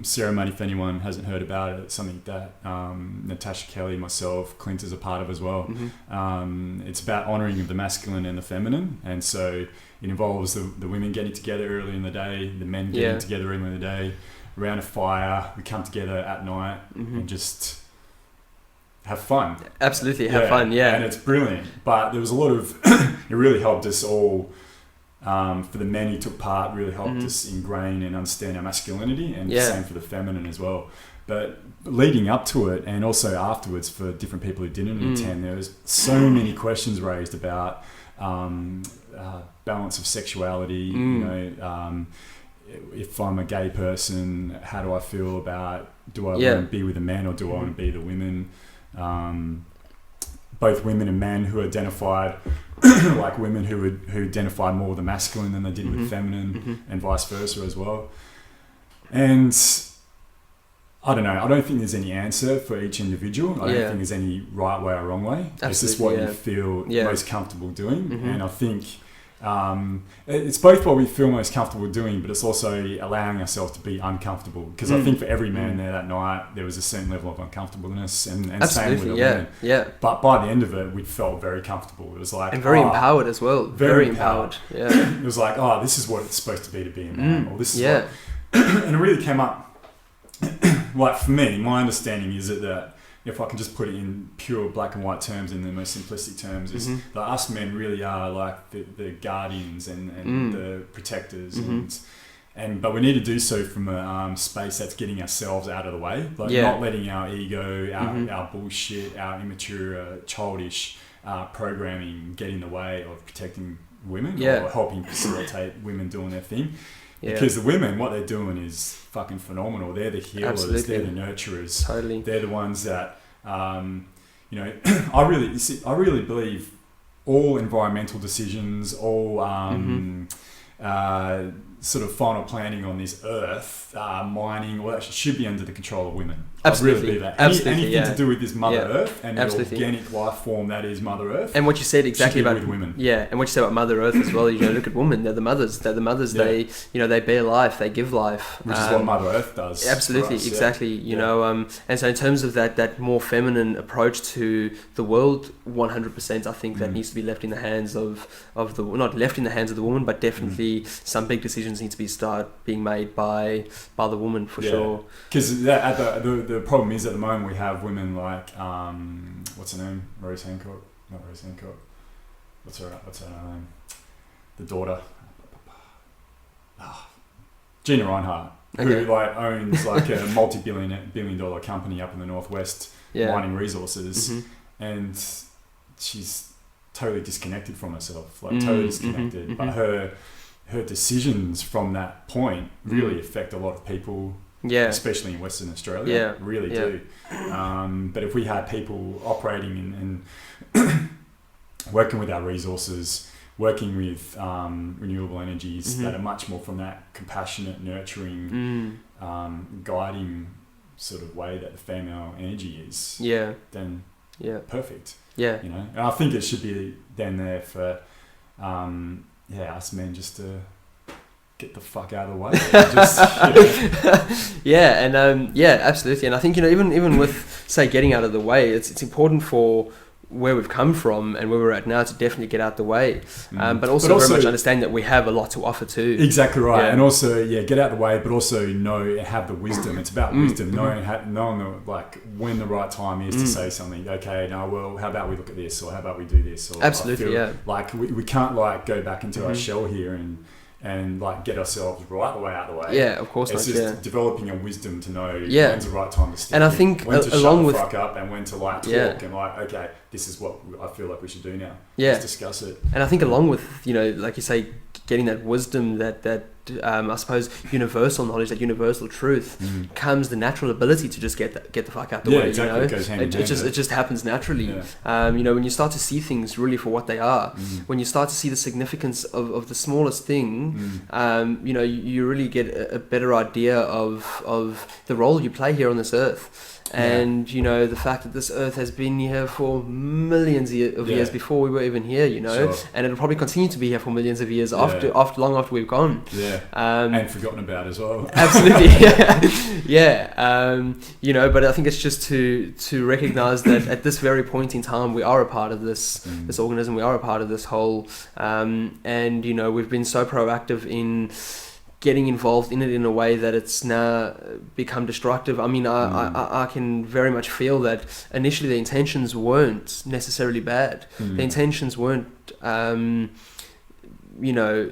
S1: ceremony, if anyone hasn't heard about it, it's something that Natasha Kelly, myself, Clint is a part of as well. It's about honouring of the masculine and the feminine, and so it involves the women getting together early in the day, the men getting together early in the day, around a fire. We come together at night and just have fun.
S2: Absolutely, have fun,
S1: And it's brilliant. But there was a lot of, it really helped us all, for the men who took part, really helped us ingrain and understand our masculinity, and the same for the feminine as well. But leading up to it and also afterwards for different people who didn't attend, there was so many questions raised about balance of sexuality, you know, if I'm a gay person, how do I feel about, do I want to be with the men or do I want to be the women? Both women and men who identified like women who identified more with the masculine than they did with feminine, and vice versa as well. And I don't know, I don't think there's any answer for each individual. I don't think there's any right way or wrong way. Absolutely, it's just what you feel most comfortable doing. And I think it's both what we feel most comfortable doing, but it's also allowing ourselves to be uncomfortable, because I think for every man there that night there was a certain level of uncomfortableness, and same with the women. But by the end of it, we felt very comfortable. It was like,
S2: and very empowered as well. Very empowered.
S1: It was like, oh, this is what it's supposed to be a man, or this is what, and it really came up. Like for me, my understanding is that if I can just put it in pure black and white terms, in the most simplistic terms, is that us men really are like the guardians and the protectors, but we need to do so from a space that's getting ourselves out of the way, like not letting our ego, our bullshit, our immature, childish programming get in the way of protecting women or helping facilitate women doing their thing. Because the women, what they're doing is fucking phenomenal. They're the healers, they're the nurturers. Totally. They're the ones that, you know, I really believe all environmental decisions, all sort of final planning on this earth, mining, all that should be under the control of women. Absolutely. I really believe that. Anything to do with this Mother Earth and the organic life form that is Mother Earth.
S2: And what you said exactly about
S1: women.
S2: And what you said about Mother Earth as well. You know, look at women. They're the mothers. They, you know, they bear life. They give life.
S1: Which is what Mother Earth does.
S2: Absolutely, us, exactly. You know, and so in terms of that more feminine approach to the world, 100%, I think that needs to be left in the hands of the, not left in the hands of the woman, but definitely some big decisions need to be being made by the woman for sure.
S1: Because the problem is at the moment we have women like what's her name? Rose Hancock. Not Rose Hancock. What's her name? The daughter. Gina Reinhardt, who like owns like a multi-billion dollar company up in the northwest, mining resources, and she's totally disconnected from herself, like totally disconnected. But her decisions from that point really affect a lot of people. Especially in Western Australia, really do. But if we had people operating and working with our resources working with renewable energies that are much more from that compassionate, nurturing, guiding sort of way that the female energy is, then perfect.
S2: Yeah.
S1: You know, and I think it should be then there for us men just to get the fuck out of the way. Just,
S2: Yeah, and absolutely. And I think, you know, even with, say, getting out of the way, it's important for where we've come from and where we're at now to definitely get out the way, but also very much understand that we have a lot to offer too.
S1: Exactly right. And also get out the way, but also have the wisdom. It's about wisdom, knowing like when the right time is to say something. Okay, now, well, how about we look at this, or how about we do this? Or
S2: absolutely.
S1: Like we can't like go back into our shell here and like get ourselves right the way out of the way.
S2: Yeah, of course.
S1: It's
S2: not,
S1: just developing a wisdom to know when's the right time to stick.
S2: And I think
S1: when to
S2: along
S1: shut
S2: with
S1: the fuck up and when to like talk and like, okay, this is what I feel like we should do now.
S2: Yeah.
S1: Let's discuss it.
S2: And I think along with, you know, like you say, getting that wisdom, that I suppose universal knowledge, that universal truth, comes the natural ability to just get the fuck out the way.
S1: Exactly.
S2: You know?
S1: It goes hand in hand.
S2: It just happens naturally. You know, when you start to see things really for what they are, when you start to see the significance of the smallest thing, you know, you really get a better idea of the role you play here on this earth. And you know, the fact that this earth has been here for millions of years before we were even here, you know, and it'll probably continue to be here for millions of years long after we've gone.
S1: And forgotten about as well.
S2: Absolutely. You know, but I think it's just to recognize that at this very point in time, we are a part of this organism. We are a part of this whole, and you know, we've been so proactive in getting involved in it in a way that it's now become destructive. I mean, I can very much feel that initially the intentions weren't necessarily bad. The intentions weren't, you know,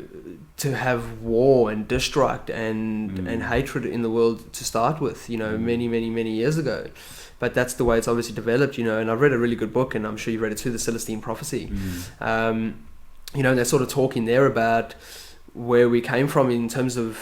S2: to have war and destruct and hatred in the world to start with, you know, many years ago. But that's the way it's obviously developed, you know, and I've read a really good book, and I'm sure you've read it too, The Celestine Prophecy. You know, they're sort of talking there about where we came from in terms of,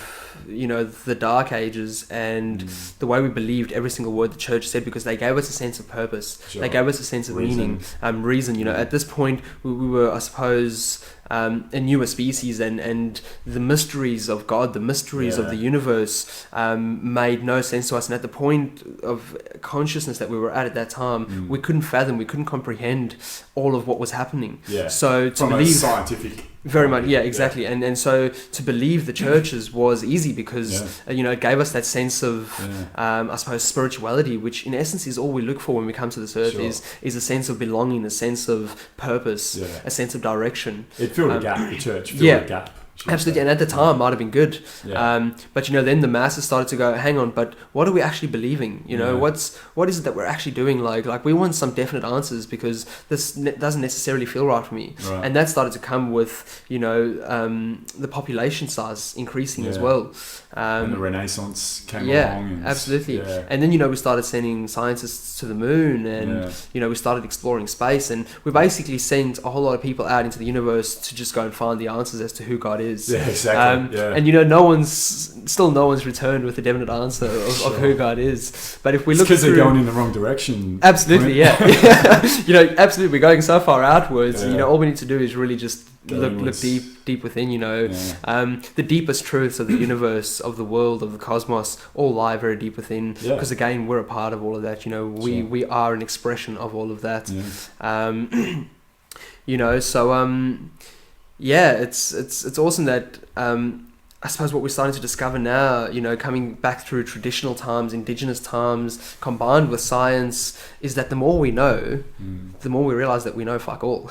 S2: you know, the Dark Ages and the way we believed every single word the church said, because they gave us a sense of purpose. They gave us a sense of meaning, reason. You know, at this point we were, I suppose, a newer species, and the mysteries of God, the mysteries of the universe, made no sense to us. And at the point of consciousness that we were at that time, we couldn't fathom, we couldn't comprehend all of what was happening. So to believe,
S1: a scientific,
S2: very much, exactly. And so to believe the churches was easy because you know, it gave us that sense of I suppose spirituality, which in essence is all we look for when we come to this earth. Is a sense of belonging, a sense of purpose, a sense of direction.
S1: It filled a gap. The church filled a gap.
S2: Absolutely, and at the time might have been good, but you know, then the masses started to go, hang on, but what are we actually believing? You know, what is it that we're actually doing? Like we want some definite answers, because this doesn't necessarily feel right for me. And that started to come with, you know, the population size increasing as well,
S1: and the Renaissance came along. And,
S2: absolutely. And then, you know, we started sending scientists to the moon, and you know, we started exploring space, and we basically sent a whole lot of people out into the universe to just go and find the answers as to who God is.
S1: Yeah, exactly.
S2: And you know, no one's returned with a definite answer of who God is. But if we look,
S1: because they're going in the wrong direction.
S2: Absolutely, you know, absolutely, we're going so far outwards. You know, all we need to do is really just look deep within. You know, the deepest truths of the universe, of the world, of the cosmos, all lie very deep within. Because again, we're a part of all of that. You know, we are an expression of all of that. You know, so it's awesome that I suppose what we're starting to discover now, you know, coming back through traditional times, indigenous times, combined with science, is that the more we know, the more we realize that we know fuck all.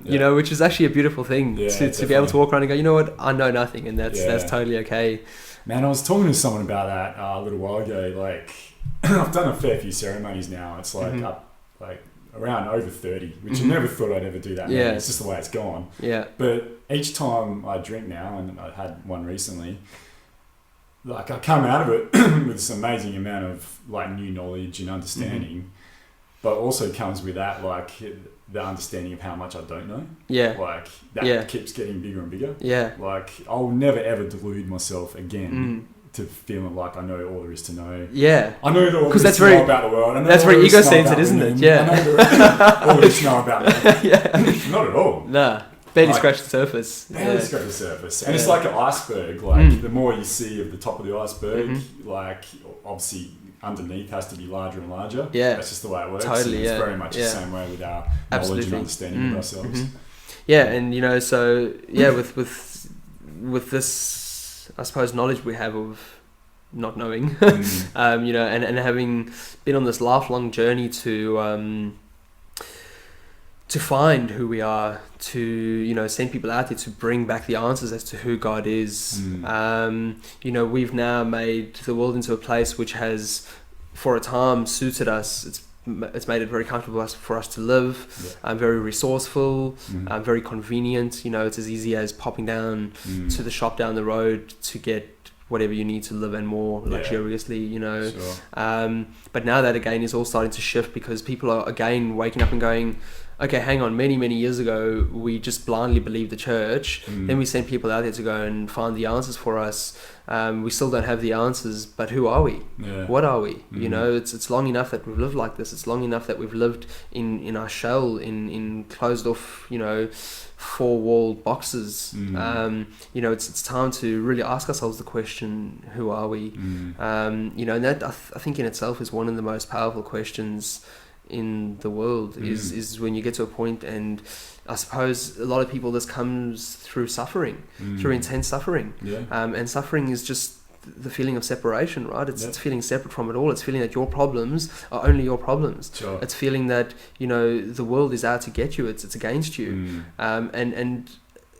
S2: You know, which is actually a beautiful thing to be able to walk around and go, you know what, I know nothing, and that's totally okay.
S1: Man, I was talking to someone about that a little while ago. Like, I've done a fair few ceremonies now. It's like up, like, around over 30, which I never thought I'd ever do that. It's just the way it's gone. But each time I drink now, and I had one recently, like, I come out of it with this amazing amount of like new knowledge and understanding, but also comes with that like the understanding of how much I don't know. Like that keeps getting bigger and bigger. Like, I'll never ever delude myself again to feeling like I know all there is to know.
S2: Yeah.
S1: I know all
S2: because
S1: there is to know about the world. I know
S2: that's
S1: all
S2: very
S1: there is to know
S2: ego-centered,
S1: about
S2: isn't it?
S1: women.
S2: Yeah.
S1: I know all there is to know about me.
S2: Yeah.
S1: Not at all.
S2: Nah. Barely
S1: Like,
S2: scratch the surface.
S1: Barely scratch the surface. And
S2: Yeah.
S1: it's like an iceberg. Like, the more you see of the top of the iceberg, like, obviously underneath has to be larger and larger.
S2: Yeah.
S1: That's just the way it works.
S2: Totally,
S1: and it's
S2: yeah.
S1: very much the same way with our knowledge
S2: Absolutely.
S1: and understanding of ourselves.
S2: Yeah, and you know, so yeah, with this, I suppose, knowledge we have of not knowing, you know, and having been on this lifelong journey to find who we are, to, you know, send people out there to bring back the answers as to who God is. You know, we've now made the world into a place which has, for a time, suited us. It's made it very comfortable for us to live. Very resourceful, very convenient. You know, it's as easy as popping down to the shop down the road to get whatever you need to live and more luxuriously, you know. Sure. But now that again is all starting to shift, because people are again waking up and going, okay, hang on, many years ago we just blindly believed the church, then we sent people out there to go and find the answers for us. We still don't have the answers, but who are we? What are we? You know, it's long enough that we've lived like this. It's long enough that we've lived in our shell, in closed off, you know, four-walled boxes. You know, it's time to really ask ourselves the question, who are we? You know, and that I think in itself is one of the most powerful questions in the world, is when you get to a point, and I suppose a lot of people, this comes through suffering, through intense suffering. And suffering is just the feeling of separation, right? It's feeling separate from it all. It's feeling that your problems are only your problems.
S1: Sure.
S2: It's feeling that, you know, the world is out to get you. It's against you. And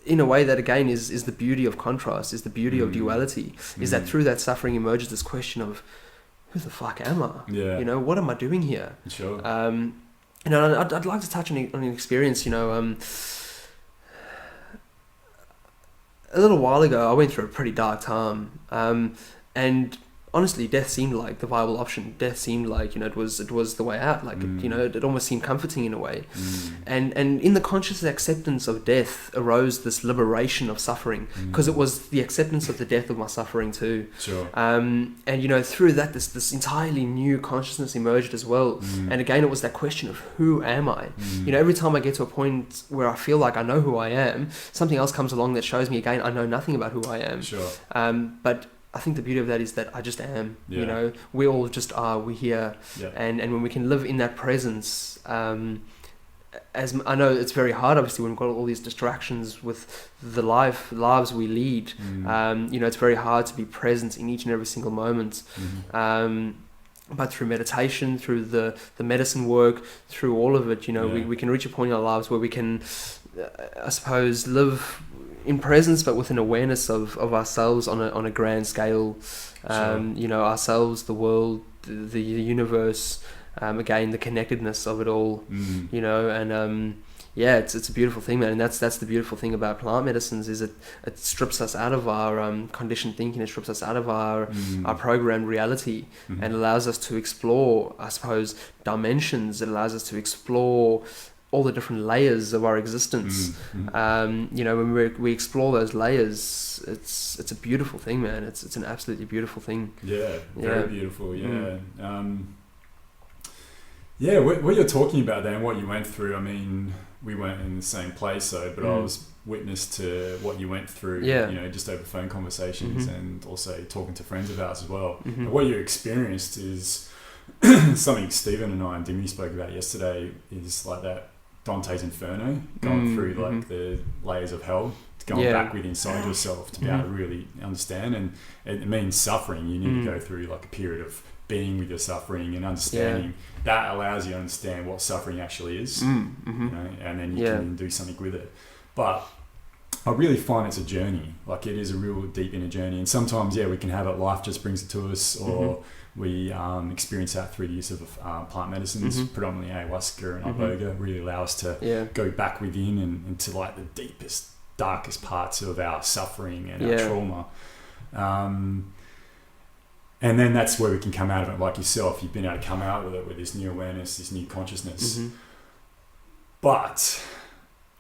S2: in a way that again is the beauty of contrast, is the beauty of duality, is that through that suffering emerges this question of, who the fuck am I? You know, what am I doing here?
S1: Sure.
S2: You know, I'd like to touch on an experience. You know, a little while ago, I went through a pretty dark time, and honestly, death seemed like the viable option. Death seemed like, you know, it was the way out. Like, you know, it almost seemed comforting in a way. And in the conscious acceptance of death arose this liberation of suffering, because it was the acceptance of the death of my suffering too.
S1: Sure.
S2: And you know, through that, this entirely new consciousness emerged as well. And again, it was that question of, who am I? You know, every time I get to a point where I feel like I know who I am, something else comes along that shows me again I know nothing about who I am.
S1: Sure.
S2: But I think the beauty of that is that I just am. You know, we all just are. We're here, and when we can live in that presence, as I know it's very hard, obviously, when we've got all these distractions with the lives we lead. You know, it's very hard to be present in each and every single moment. But through meditation, through the medicine work, through all of it, you know, we can reach a point in our lives where we can, I suppose, live in presence, but with an awareness of ourselves on a grand scale. You know, ourselves, the world, the universe, again, the connectedness of it all. You know, and it's a beautiful thing, man. And that's the beautiful thing about plant medicines, is it strips us out of our conditioned thinking. It strips us out of our programmed reality, and allows us to explore, I suppose, dimensions. It allows us to explore all the different layers of our existence. You know, when we explore those layers, it's a beautiful thing, man. It's an absolutely beautiful thing.
S1: Very beautiful. What you're talking about there and what you went through, I mean, we weren't in the same place though, but I was witness to what you went through, you know, just over phone conversations and also talking to friends of ours as well. And what you experienced is something Stephen and I and Dimmy spoke about yesterday, is like that Dante's Inferno, going through like the layers of hell, going back within inside yourself to be able to really understand. And it means suffering. You need to go through like a period of being with your suffering and understanding. That allows you to understand what suffering actually is, you know, and then you can do something with it. But I really find it's a journey. Like, it is a real deep inner journey, and sometimes we can have it, life just brings it to us, or we experience that through the use of plant medicines, predominantly ayahuasca and iboga, really allow us to go back within and into like the deepest, darkest parts of our suffering and our trauma. And then that's where we can come out of it, like yourself. You've been able to come out with it, with this new awareness, this new consciousness. But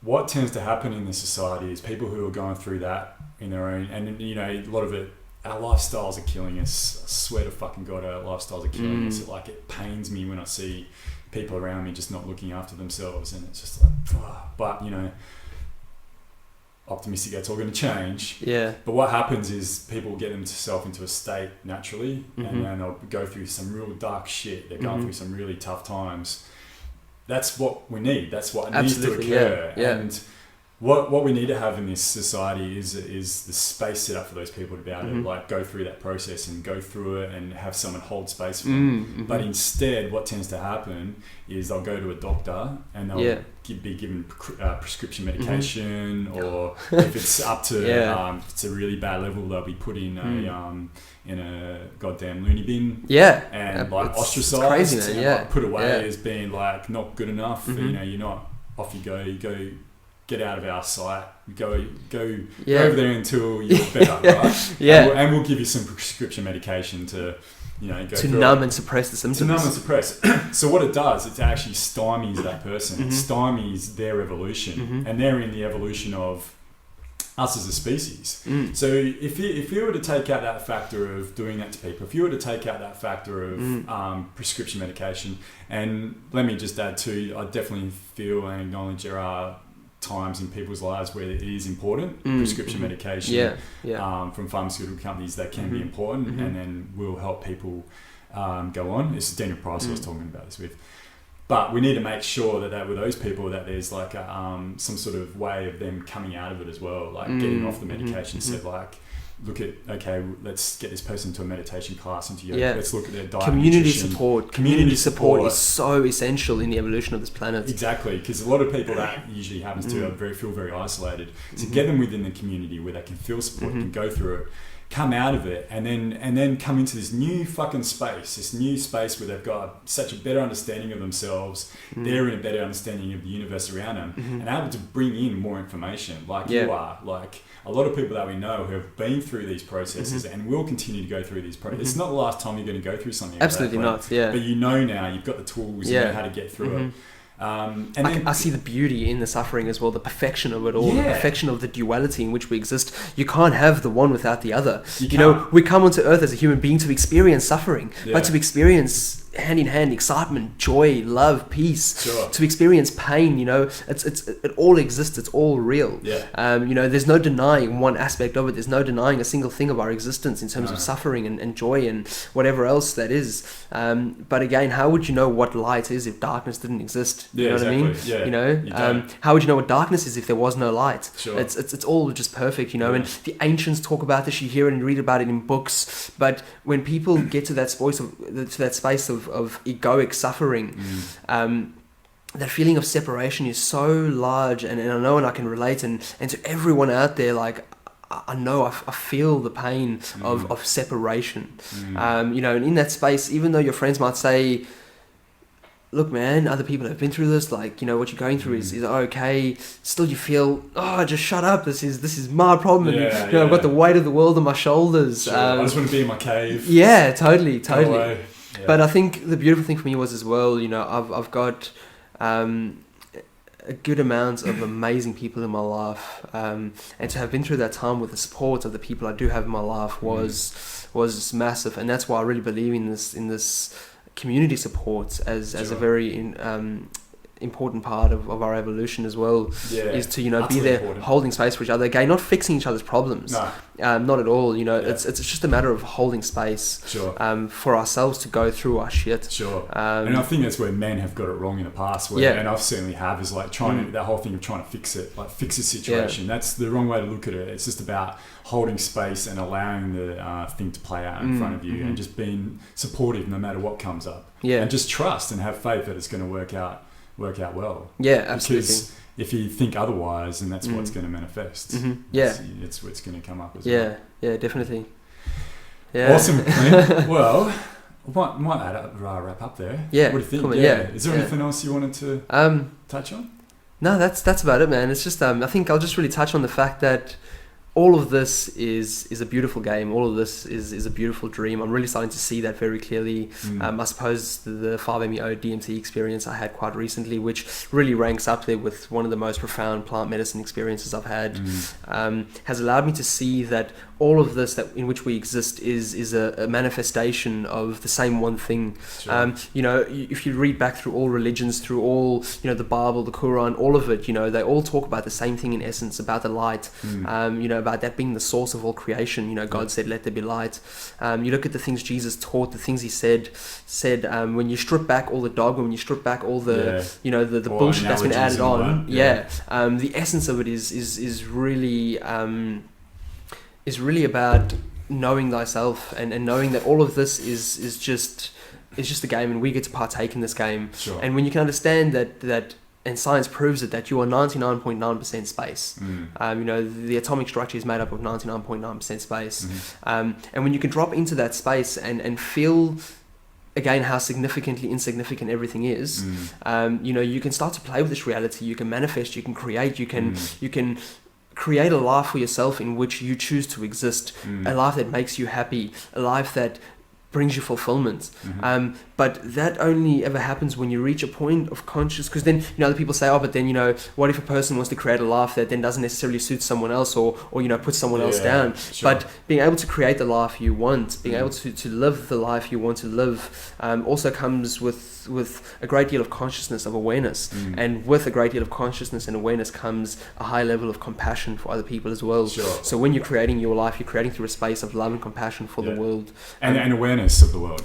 S1: what tends to happen in this society is people who are going through that in their own, and you know, a lot of it our lifestyles are killing us. I swear to fucking God, our lifestyles are killing us. Like, it pains me when I see people around me just not looking after themselves, and it's just like, but you know, optimistic that's all going to change.
S2: Yeah.
S1: But what happens is people get themselves into a state naturally, and then they'll go through some real dark shit. They're going through some really tough times. That's what we need. That's what needs to occur.
S2: Yeah.
S1: And what we need to have in this society is the space set up for those people to be able to like go through that process and go through it and have someone hold space for them. But instead, what tends to happen is they'll go to a doctor and they'll be given prescription medication, or if it's up to it's a really bad level, they'll be put in a goddamn loony bin. And like ostracized,
S2: crazy, man.
S1: Like put away as being like not good enough. You know, you're not, off you go. You go. Get out of our sight. Go over there until you're better, right? And we'll give you some prescription medication to, you know, go
S2: to numb and suppress the symptoms.
S1: To numb and suppress. So what it does, it actually stymies that person. It stymies their evolution, and they're in the evolution of us as a species. So if you were to take out that factor of doing that to people, if you were to take out that factor of prescription medication, and let me just add too, I definitely feel and acknowledge there are times in people's lives where it is important, prescription medication from pharmaceutical companies that can be important, and then will help people go on. It's Daniel Price I was talking about this with. But we need to make sure that with those people that there's like some sort of way of them coming out of it as well, like getting off the medication. So like, look at, okay, let's get this person to a meditation class, into yoga. Let's look at their diet.
S2: Community support is so essential in the evolution of this planet.
S1: Exactly, because a lot of people that usually happens to feel very isolated. So get them within the community where they can feel support, can go through it, come out of it, and then come into this new fucking space, where they've got such a better understanding of themselves, they're in a better understanding of the universe around them, and able to bring in more information, like you are, like a lot of people that we know who have been through these processes and will continue to go through these processes. It's not the last time you're going to go through something.
S2: Absolutely not.
S1: But you know now, you've got the tools, you know how to get through it. And
S2: I see the beauty in the suffering as well, the perfection of it all, the perfection of the duality in which we exist. You can't have the one without the other. You know, we come onto earth as a human being to experience suffering, but to experience hand in hand excitement, joy, love, peace, to experience pain. You know, it all exists, it's all real. You know, there's no denying one aspect of it. There's no denying a single thing of our existence in terms of suffering and joy and whatever else that is. But again, how would you know what light is if darkness didn't exist? You know what I mean? You know, how would you know what darkness is if there was no light? It's all just perfect, you know. And the ancients talk about this. You hear it and read about it in books. But when people get to that space of egoic suffering, that feeling of separation is so large, and I know, and I can relate, and to everyone out there, like, I know, I feel the pain of separation. You know, and in that space, even though your friends might say, look, man, other people have been through this, like, you know, what you're going through is okay, still you feel, just shut up, this is my problem, you know, I've got the weight of the world on my shoulders.
S1: I just want to be in my cave.
S2: Totally. But I think the beautiful thing for me was as well, you know, I've got a good amount of amazing people in my life, and to have been through that time with the support of the people I do have in my life was massive, and that's why I really believe in this community support as a very important part of our evolution as well, is to, you know, be there holding space for each other. Again, not fixing each other's problems, not at all, you know. It's just a matter of holding space for ourselves to go through our shit. And
S1: I think that's where men have got it wrong in the past, and I certainly have, is like trying to, that whole thing of trying to fix it, like fix a situation. That's the wrong way to look at it. It's just about holding space and allowing the thing to play out in front of you, and just being supportive no matter what comes up, and just trust and have faith that it's going to work out well.
S2: Absolutely.
S1: Because if you think otherwise, then that's what's going to manifest. It's what's going to come up as well.
S2: Definitely.
S1: Awesome, Clint. Well, might wrap up there. What do you think? Cool, Is there anything else you wanted to touch on?
S2: No, that's about it, man. It's just I think I'll just really touch on the fact that all of this is a beautiful game. All of this is a beautiful dream. I'm really starting to see that very clearly. I suppose the 5-MeO DMT experience I had quite recently, which really ranks up there with one of the most profound plant medicine experiences I've had, has allowed me to see that all of this that in which we exist is a manifestation of the same one thing.
S1: Sure.
S2: If you read back through all religions, through all, the Bible, the Quran, all of it, they all talk about the same thing in essence, about the light, about that being the source of all creation. God said, let there be light. You look at the things Jesus taught, the things he said, when you strip back all the dogma, when you strip back all the, the bullshit that's been added on, the essence of it is really about knowing thyself and knowing that all of this is just a game, and we get to partake in this game.
S1: Sure.
S2: And when you can understand that and science proves it, that you are 99.9% space. The atomic structure is made up of 99.9% space. And when you can drop into that space and feel again how significantly insignificant everything is, you can start to play with this reality. You can manifest, you can create, you can create a life for yourself in which you choose to exist, a life that makes you happy, a life that brings you fulfillment. But that only ever happens when you reach a point of conscious, because then other people say, but then what if a person wants to create a life that then doesn't necessarily suit someone else or put someone else down.
S1: Sure.
S2: But being able to create the life you want, being able to live the life you want to live, also comes with a great deal of consciousness, of awareness, and with a great deal of consciousness and awareness comes a high level of compassion for other people as well.
S1: Sure.
S2: So when you're creating your life, you're creating through a space of love and compassion for the world
S1: and awareness of the world.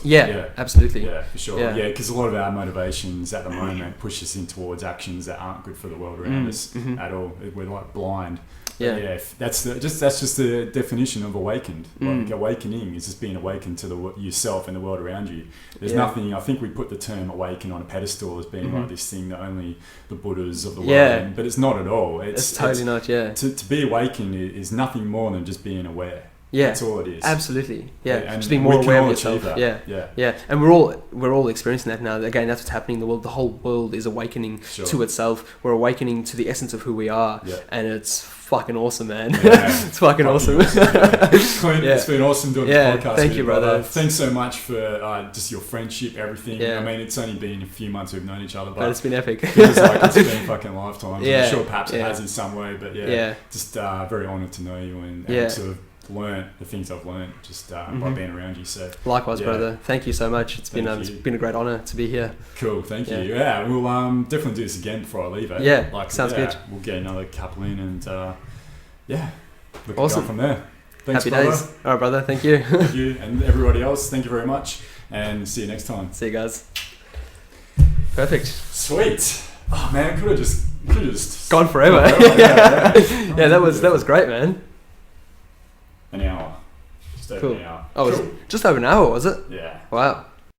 S2: Absolutely.
S1: For sure. Because a lot of our motivations at the moment push us in towards actions that aren't good for the world around us at all. We're like blind. That's just the definition of awakened. Like awakening is just being awakened to yourself and the world around you. There's nothing. I think we put the term awaken on a pedestal as being like this thing that only the Buddhas of the world. But it's not at all. It's
S2: totally not.
S1: To be awakened is nothing more than just being aware. That's all it is.
S2: Absolutely. And just being
S1: we
S2: more aware of
S1: can all
S2: yourself.
S1: Yeah.
S2: And we're all experiencing that now. Again, that's what's happening in the world. The whole world is awakening to itself. We're awakening to the essence of who we are, and it's fucking awesome, man. It's fucking awesome.
S1: Clint, it's been awesome doing this podcast.
S2: Thank you, brother.
S1: Thanks so much for just your friendship, everything. I mean, it's only been a few months we've known each other, but
S2: it's been epic.
S1: It feels like it's been fucking lifetimes. I'm sure perhaps it has in some way, but just very honoured to know you and sort of learn the things I've learned just by being around you. So
S2: likewise, brother. Thank you so much. It's been a great honour to be here.
S1: Cool. Thank you. We'll definitely do this again before I leave.
S2: Sounds good.
S1: We'll get another couple in and look
S2: awesome
S1: from there. Thanks,
S2: Happy
S1: brother.
S2: days. All right, brother. Thank you.
S1: Thank you, and everybody else. Thank you very much, and see you next time.
S2: See you guys. Perfect.
S1: Sweet. Oh man, could have just
S2: gone forever. That was great, man.
S1: An hour. Just over an hour.
S2: Oh, cool. It was just over an hour, was it?
S1: Yeah.
S2: Wow.